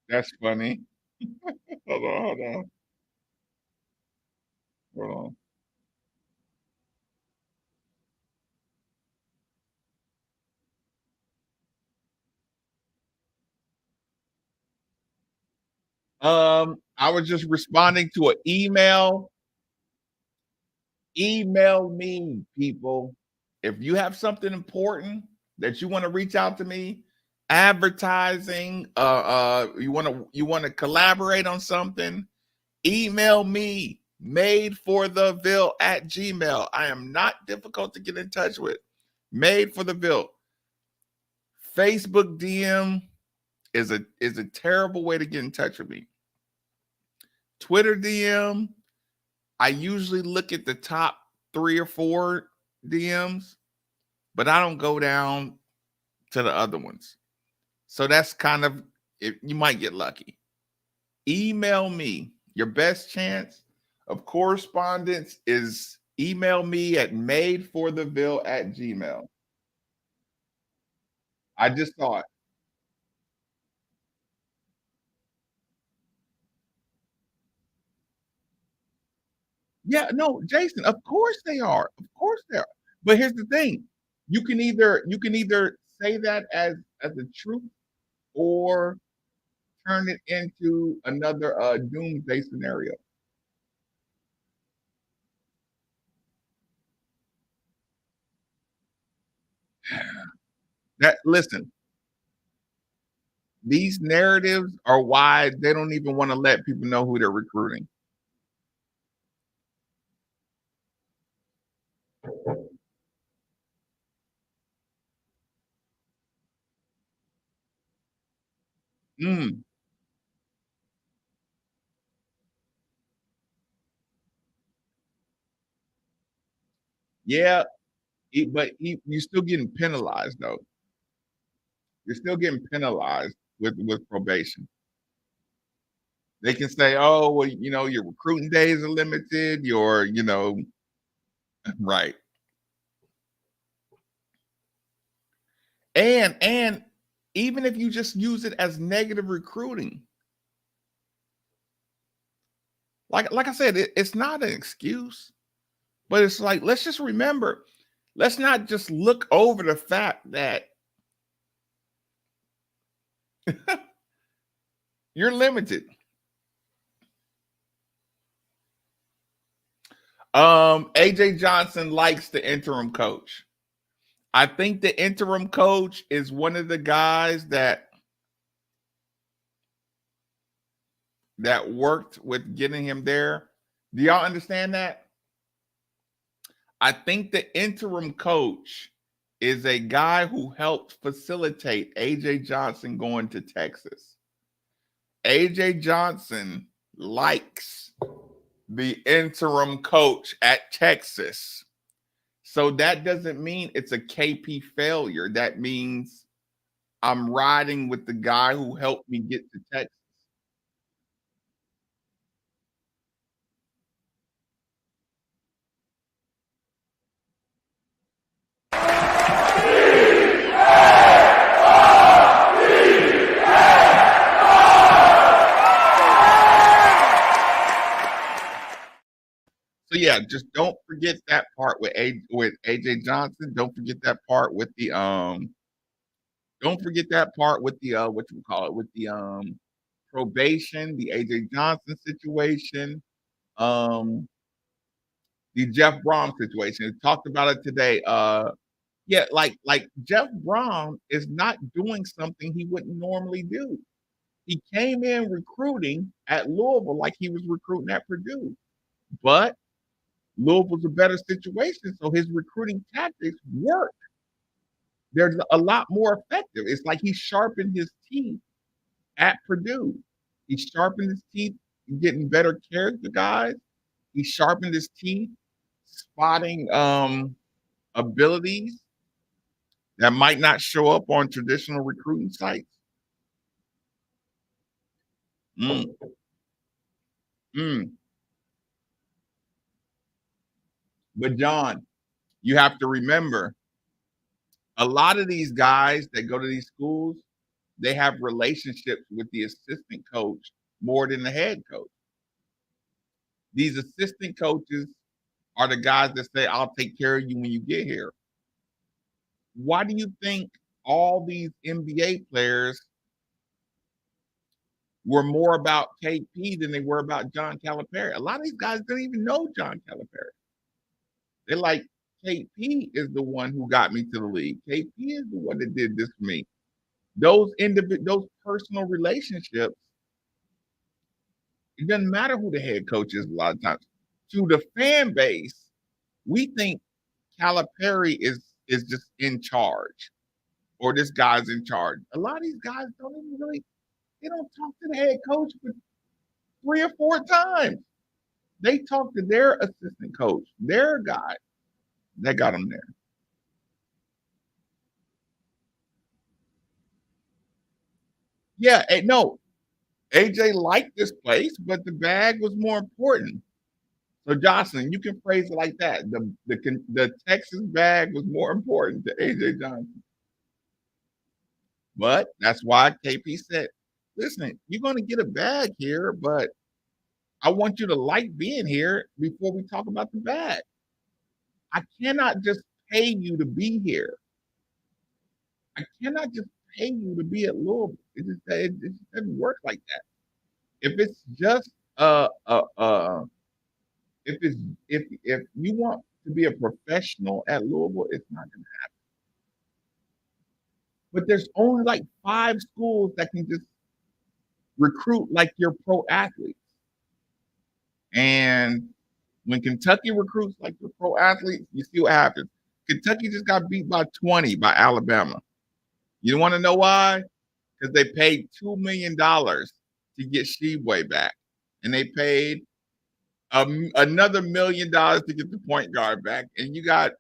That's funny. Hold on, hold on, hold on. I was just responding to an email. Email me, people. If you have something important that you want to reach out to me, advertising, you want to collaborate on something, email me, madefortheville@gmail. I am not difficult to get in touch with. Made for the Ville. Facebook DM is a terrible way to get in touch with me. Twitter DM, I usually look at the top 3 or 4 DMs, but I don't go down to the other ones. So that's kind of, you might get lucky. Email me. Your best chance of correspondence is email me at madefortheville@gmail. I just saw it. Yeah, no, Jason, of course they are. Of course they are. But here's the thing. You can either say that as a truth or turn it into another doomsday scenario. That listen, these narratives are why they don't even want to let people know who they're recruiting. Mm, yeah, you're still getting penalized though. You're still getting penalized with probation. They can say, "Oh, well, your recruiting days are limited. Right." And even if you just use it as negative recruiting, like I said, it's not an excuse, but it's like let's just remember, let's not just look over the fact that you're limited. AJ Johnson likes the interim coach. I think the interim coach is one of the guys that worked with getting him there. Do y'all understand that? I think the interim coach is a guy who helped facilitate AJ Johnson going to Texas. AJ Johnson likes the interim coach at Texas. So that doesn't mean it's a KP failure. That means I'm riding with the guy who helped me get to Texas. So yeah, just don't forget that part with AJ Johnson. Don't forget that part with the don't forget that part with the what you call it, with the probation, the AJ Johnson situation, um the Jeff Brom situation. We talked about it today. Yeah, like Jeff Brom is not doing something he wouldn't normally do. He came in recruiting at Louisville like he was recruiting at Purdue. But Louisville's a better situation, so his recruiting tactics work. They're a lot more effective. It's like he sharpened his teeth at Purdue. He sharpened his teeth getting better character guys. He sharpened his teeth spotting abilities that might not show up on traditional recruiting sites. Mm, mm. But John, you have to remember a lot of these guys that go to these schools, they have relationships with the assistant coach more than the head coach. These assistant coaches are the guys that say, I'll take care of you when you get here. Why do you think all these NBA players were more about KP than they were about John Calipari. A lot of these guys didn't even know John Calipari. They're like, KP is the one who got me to the league. KP is the one that did this for me. Those personal relationships, it doesn't matter who the head coach is a lot of times. To the fan base, we think Calipari is just in charge, or this guy's in charge. A lot of these guys don't even really, they don't talk to the head coach for 3 or 4 times. They talk to their assistant coach, their guy that got them there. Yeah, no, AJ liked this place, but the bag was more important. So Jocelyn, you can phrase it like that. The Texas bag was more important to AJ Johnson. But that's why KP said, listen, you're going to get a bag here, but I want you to like being here before we talk about the bag. I cannot just pay you to be here. I cannot just pay you to be at Louisville. It just doesn't work like that. If it's just if you want to be a professional at Louisville, it's not going to happen. But there's only like 5 schools that can just recruit like your pro athletes. And when Kentucky recruits like your pro athletes, you see what happens. Kentucky just got beat by 20 by Alabama. You want to know why? Because they paid $2 million to get Sheboy back. And they paid another $1 million to get the point guard back. And you got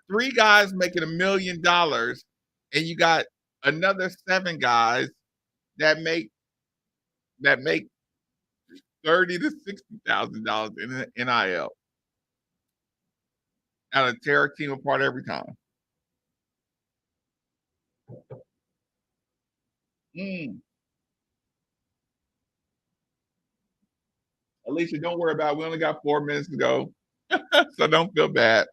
3 guys making $1 million, and you got another 7 guys that make $30,000 to $60,000 in NIL. And to tear a team apart every time. Alicia, don't worry about it. We only got 4 minutes to go. So don't feel bad.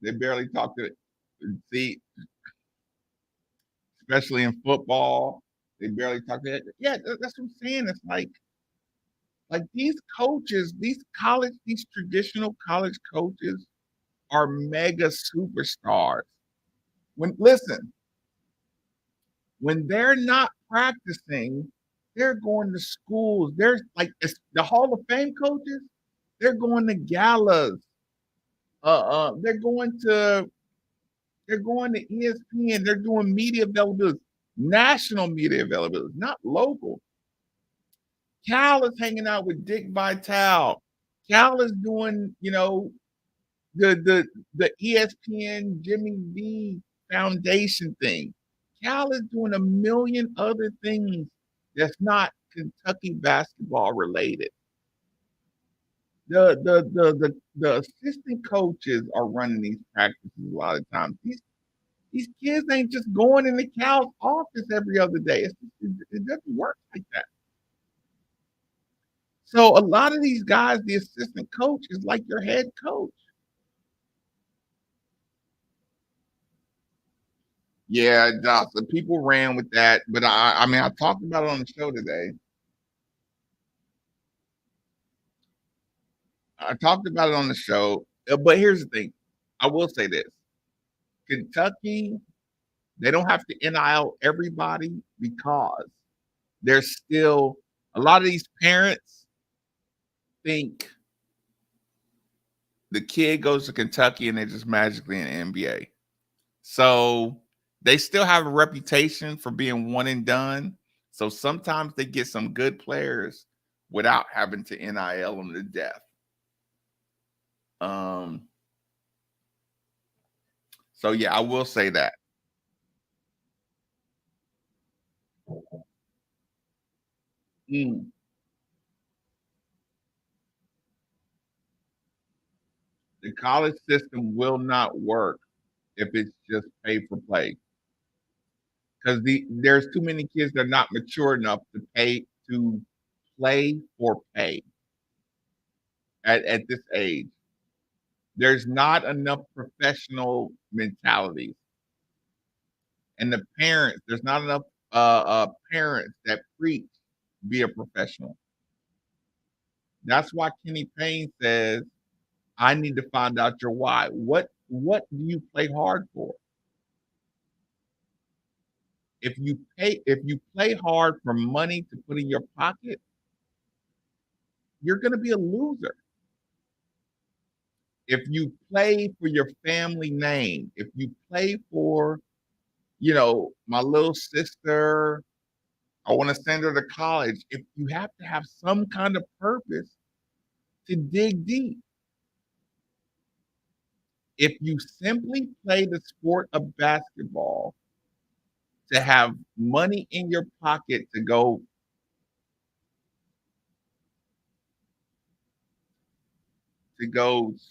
They barely talk to it. See, especially in football, they barely talk to it. Yeah, that's what I'm saying. It's like these coaches, these traditional college coaches are mega superstars. When they're not practicing, they're going to schools. There's like the Hall of Fame coaches, they're going to galas. They're going to ESPN. They're doing media availability, national media availability, not local. Cal is hanging out with Dick Vitale. Cal is doing, the ESPN Jimmy V Foundation thing. Cal is doing a million other things that's not Kentucky basketball related. The assistant coaches are running these practices a lot of times. These kids ain't just going in the Cal's office every other day. It doesn't work like that. So a lot of these guys, the assistant coach is like your head coach. Yeah, Jocelyn, people ran with that, but I mean, I talked about it on the show today. I talked about it on the show, but here's the thing. I will say this. Kentucky, they don't have to NIL everybody because there's still a lot of these parents think the kid goes to Kentucky and they're just magically in the NBA. So they still have a reputation for being one and done. So sometimes they get some good players without having to NIL them to death. So yeah, I will say that. The college system will not work if it's just pay for play. Because there's too many kids that are not mature enough to play for pay at this age. There's not enough professional mentalities. And the parents, there's not enough parents that preach be a professional. That's why Kenny Payne says, I need to find out your why. What do you play hard for? If you play hard for money to put in your pocket, you're going to be a loser. If you play for your family name, if you play for, my little sister, I want to send her to college. If you have to have some kind of purpose to dig deep. If you simply play the sport of basketball to have money in your pocket to go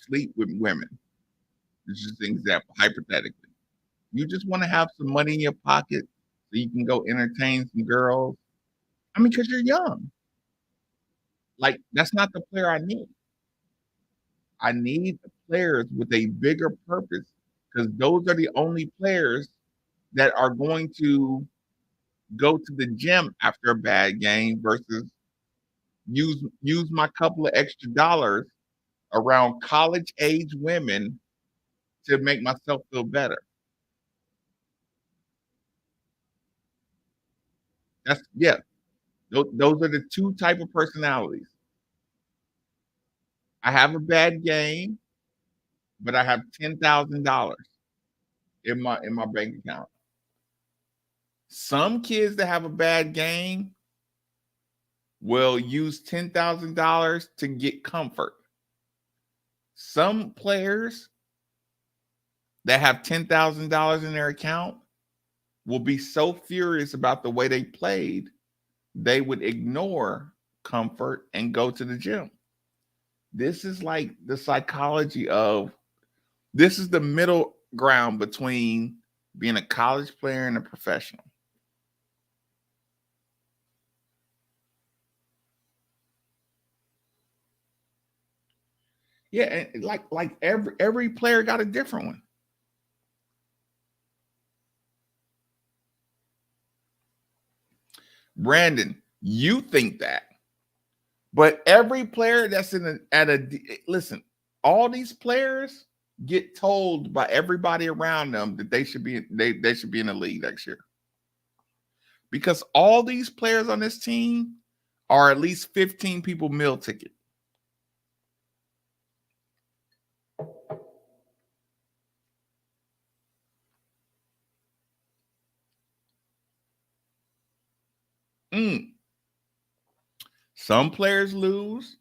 sleep with women, this is just an example, hypothetically. You just want to have some money in your pocket so you can go entertain some girls. I mean, because you're young. Like, that's not the player I need. I need players with a bigger purpose, because those are the only players that are going to go to the gym after a bad game versus use my couple of extra dollars around college age women to make myself feel better. Those are the two type of personalities. I have a bad game, but I have $10,000 in my bank account. Some kids that have a bad game will use $10,000 to get comfort. Some players that have $10,000 in their account will be so furious about the way they played, they would ignore comfort and go to the gym. This is like the psychology of, this is the middle ground between being a college player and a professional. Yeah, and like every player got a different one. Brandon, you think that, but every player that's listen, all these players get told by everybody around them that they should be in the league next year, because all these players on this team are at least 15 people meal ticket. Some players lose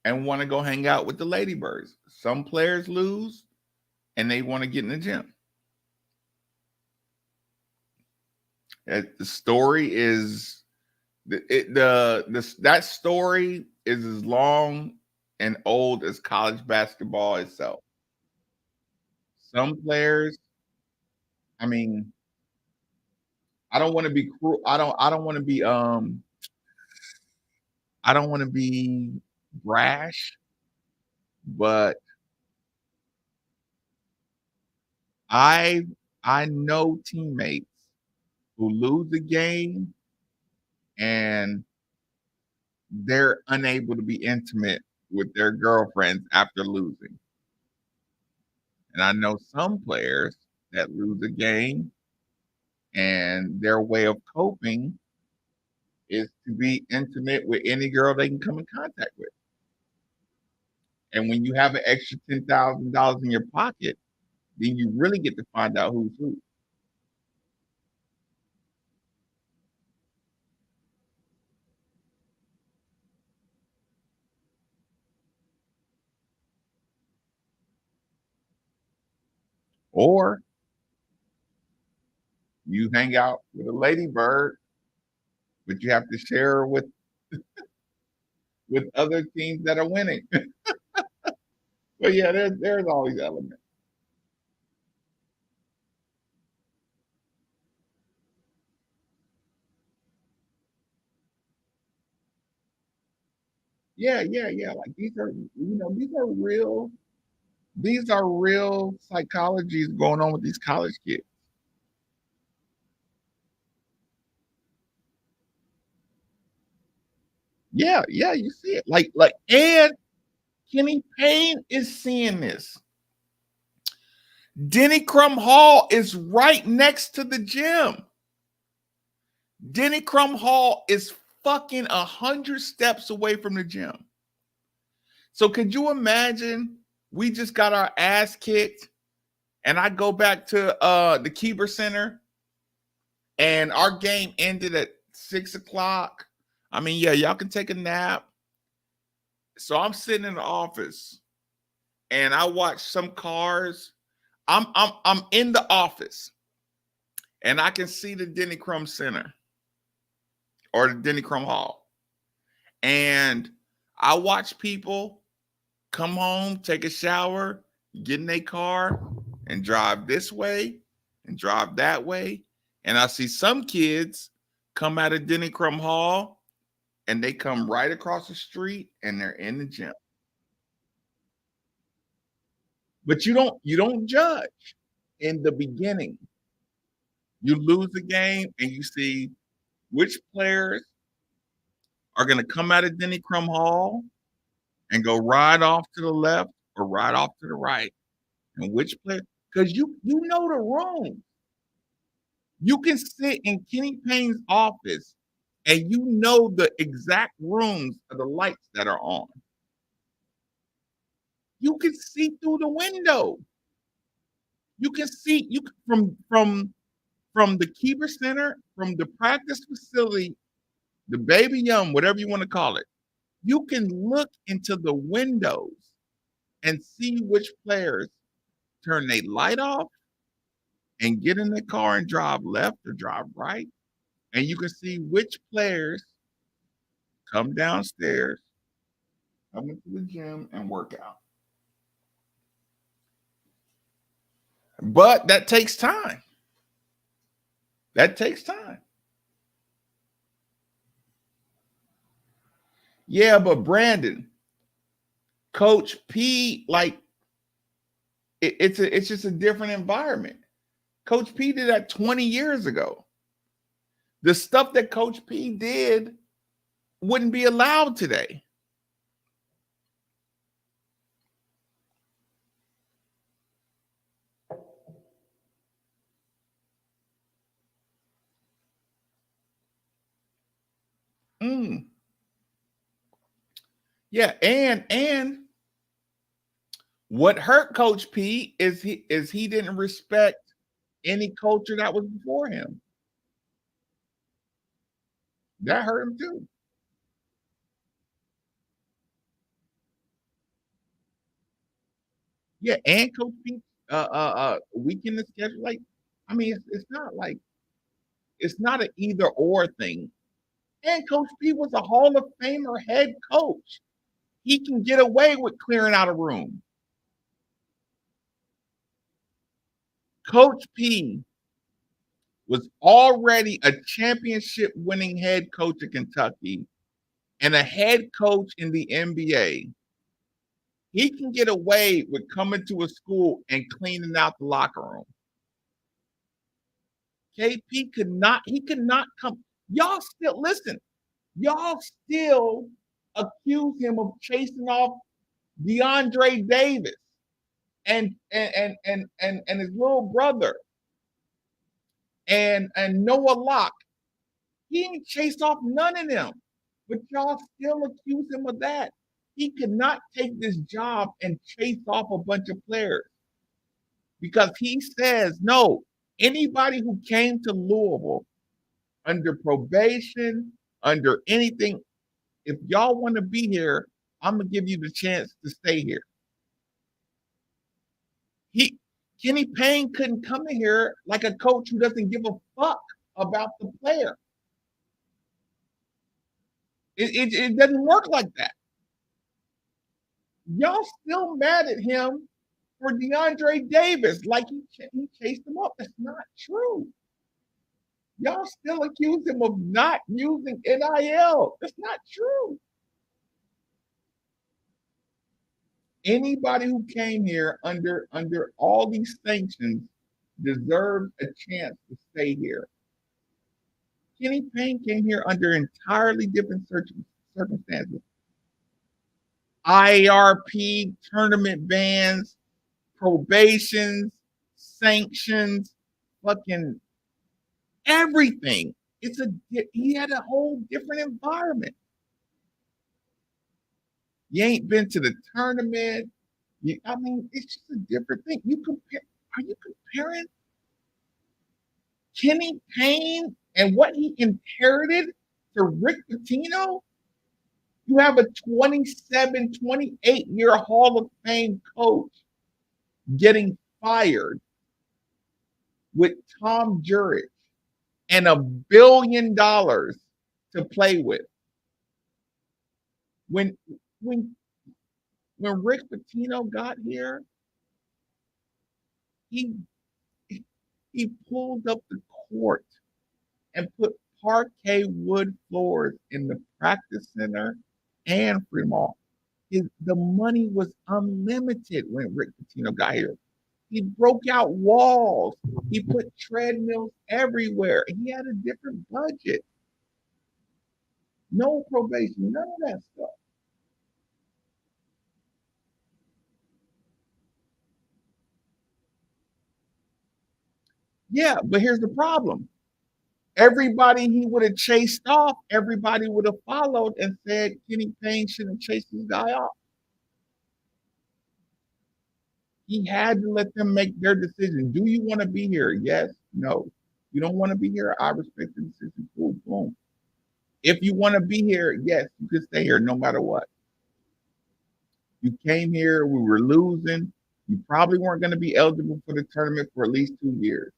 and want to go hang out with the ladybirds. Some players lose and they want to get in the gym. The story is that story is as long and old as college basketball itself. Some players, I mean, I don't want to be cruel. I don't want to be I don't want to be brash, but I know teammates who lose a game and they're unable to be intimate with their girlfriends after losing. And I know some players that lose a game and their way of coping is to be intimate with any girl they can come in contact with. And when you have an extra $10,000 in your pocket, then you really get to find out who's who. Or you hang out with a ladybird, but you have to share her with other teams that are winning. But yeah, there's all these elements. Yeah. Like these are real psychologies going on with these college kids. Yeah, you see it. And Kenny Payne is seeing this. Denny Crum Hall is right next to the gym. Denny Crum Hall is fucking 100 steps away from the gym. So could you imagine we just got our ass kicked and I go back to the Keeper Center and our game ended at 6 o'clock. I mean, yeah, y'all can take a nap. So I'm sitting in the office and I watch some cars. I'm in the office and I can see the Denny Crum Center or the Denny Crum Hall. And I watch people come home, take a shower, get in their car and drive this way and drive that way. And I see some kids come out of Denny Crum Hall and they come right across the street and they're in the gym. But you don't judge in the beginning. You lose the game and you see which players are going to come out of Denny Crum Hall and go right off to the left or right off to the right. And which player, because you know the room. You can sit in Kenny Payne's office and you know the exact rooms of the lights that are on. You can see through the window. You can see from the Keeper Center, from the practice facility, the Baby Young, whatever you want to call it. You can look into the windows and see which players turn their light off and get in the car and drive left or drive right. And you can see which players come downstairs, come into the gym and work out. But that takes time. That takes time. Yeah, but Brandon, Coach P, like it's just a different environment. Coach P did that 20 years ago. The stuff that Coach P did wouldn't be allowed today. Yeah, and what hurt Coach P is he didn't respect any culture that was before him. That hurt him too. Yeah, and Coach P weekend the schedule. Like, I mean, it's not like it's not an either or thing. And Coach P was a Hall of Famer head coach. He can get away with clearing out a room. Coach P was already a championship winning head coach at Kentucky and a head coach in the NBA. He can get away with coming to a school and cleaning out the locker room. KP could not come. Y'all still listen. Y'all still accuse him of chasing off DeAndre Davis and his little brother and Noah Locke. He ain't chased off none of them, but y'all still accuse him of that. He could not take this job and chase off a bunch of players because he says, no, anybody who came to Louisville under probation, under anything, if y'all want to be here, I'm going to give you the chance to stay here. Kenny Payne couldn't come in here like a coach who doesn't give a fuck about the player. It doesn't work like that. Y'all still mad at him for DeAndre Davis, like he chased him up. That's not true. Y'all still accuse him of not using NIL. That's not true. Anybody who came here under all these sanctions deserves a chance to stay here. Kenny Payne came here under entirely different circumstances. IARP, tournament bans, probations, sanctions, fucking everything. He had a whole different environment. You ain't been to the tournament. It's just a different thing. Are you comparing Kenny Payne and what he inherited to Rick Pitino? You have a 27, 28-year Hall of Fame coach getting fired with Tom Jurich and $1 billion to play with. When Rick Pitino got here, he pulled up the court and put parquet wood floors in the practice center and Fremont. The money was unlimited when Rick Pitino got here. He broke out walls. He put treadmills everywhere. He had a different budget. No probation, none of that stuff. Yeah, but here's the problem. Everybody he would have chased off, everybody would have followed and said Kenny Payne shouldn't chase this guy off. He had to let them make their decision. Do you want to be here? Yes, no. You don't want to be here? I respect the decision. Cool, boom. If you want to be here, yes, you can stay here no matter what. You came here, we were losing. You probably weren't going to be eligible for the tournament for at least 2 years.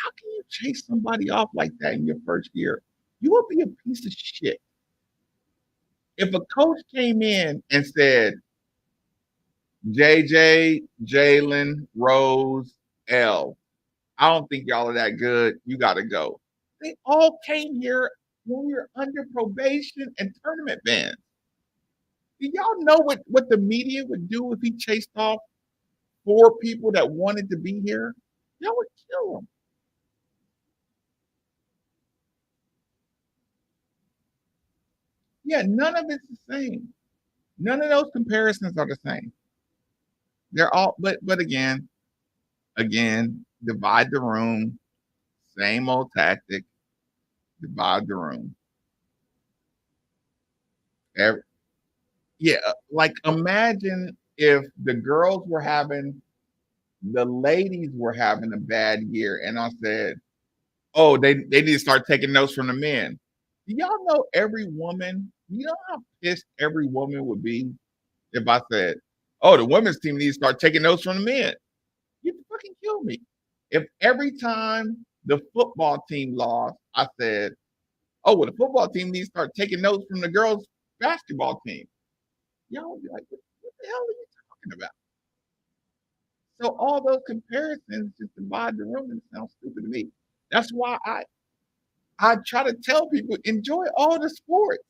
How can you chase somebody off like that in your first year? You will be a piece of shit. If a coach came in and said, JJ, Jalen, Rose, L, I don't think y'all are that good. You got to go. They all came here when we were under probation and tournament bans. Do y'all know what the media would do if he chased off 4 people that wanted to be here? Y'all would kill them. Yeah, none of it's the same. None of those comparisons are the same. They're all, but again, divide the room. Same old tactic. Divide the room. Like imagine if the ladies were having a bad year, and I said, oh, they need to start taking notes from the men. Do y'all know every woman? You know how pissed every woman would be if I said, oh, the women's team needs to start taking notes from the men? You'd fucking kill me. If every time the football team lost, I said, oh, well, the football team needs to start taking notes from the girls' basketball team. Y'all would be like, what the hell are you talking about? So all those comparisons just divide the room and sound stupid to me. That's why I try to tell people, enjoy all the sports.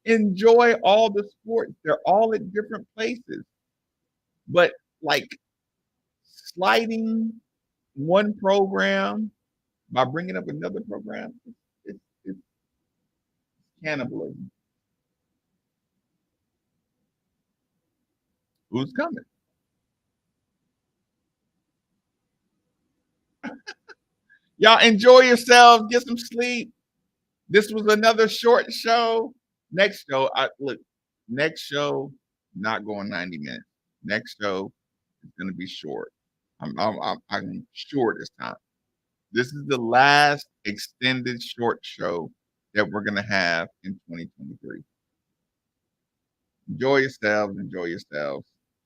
Enjoy all the sports. They're all at different places. But like sliding one program by bringing up another program, it's cannibalism. Who's coming? Y'all enjoy yourselves. Get some sleep. This was another short show. Next show, not going 90 minutes. Next show is going to be short. I'm short this time. This is the last extended short show that we're going to have in 2023. Enjoy yourselves.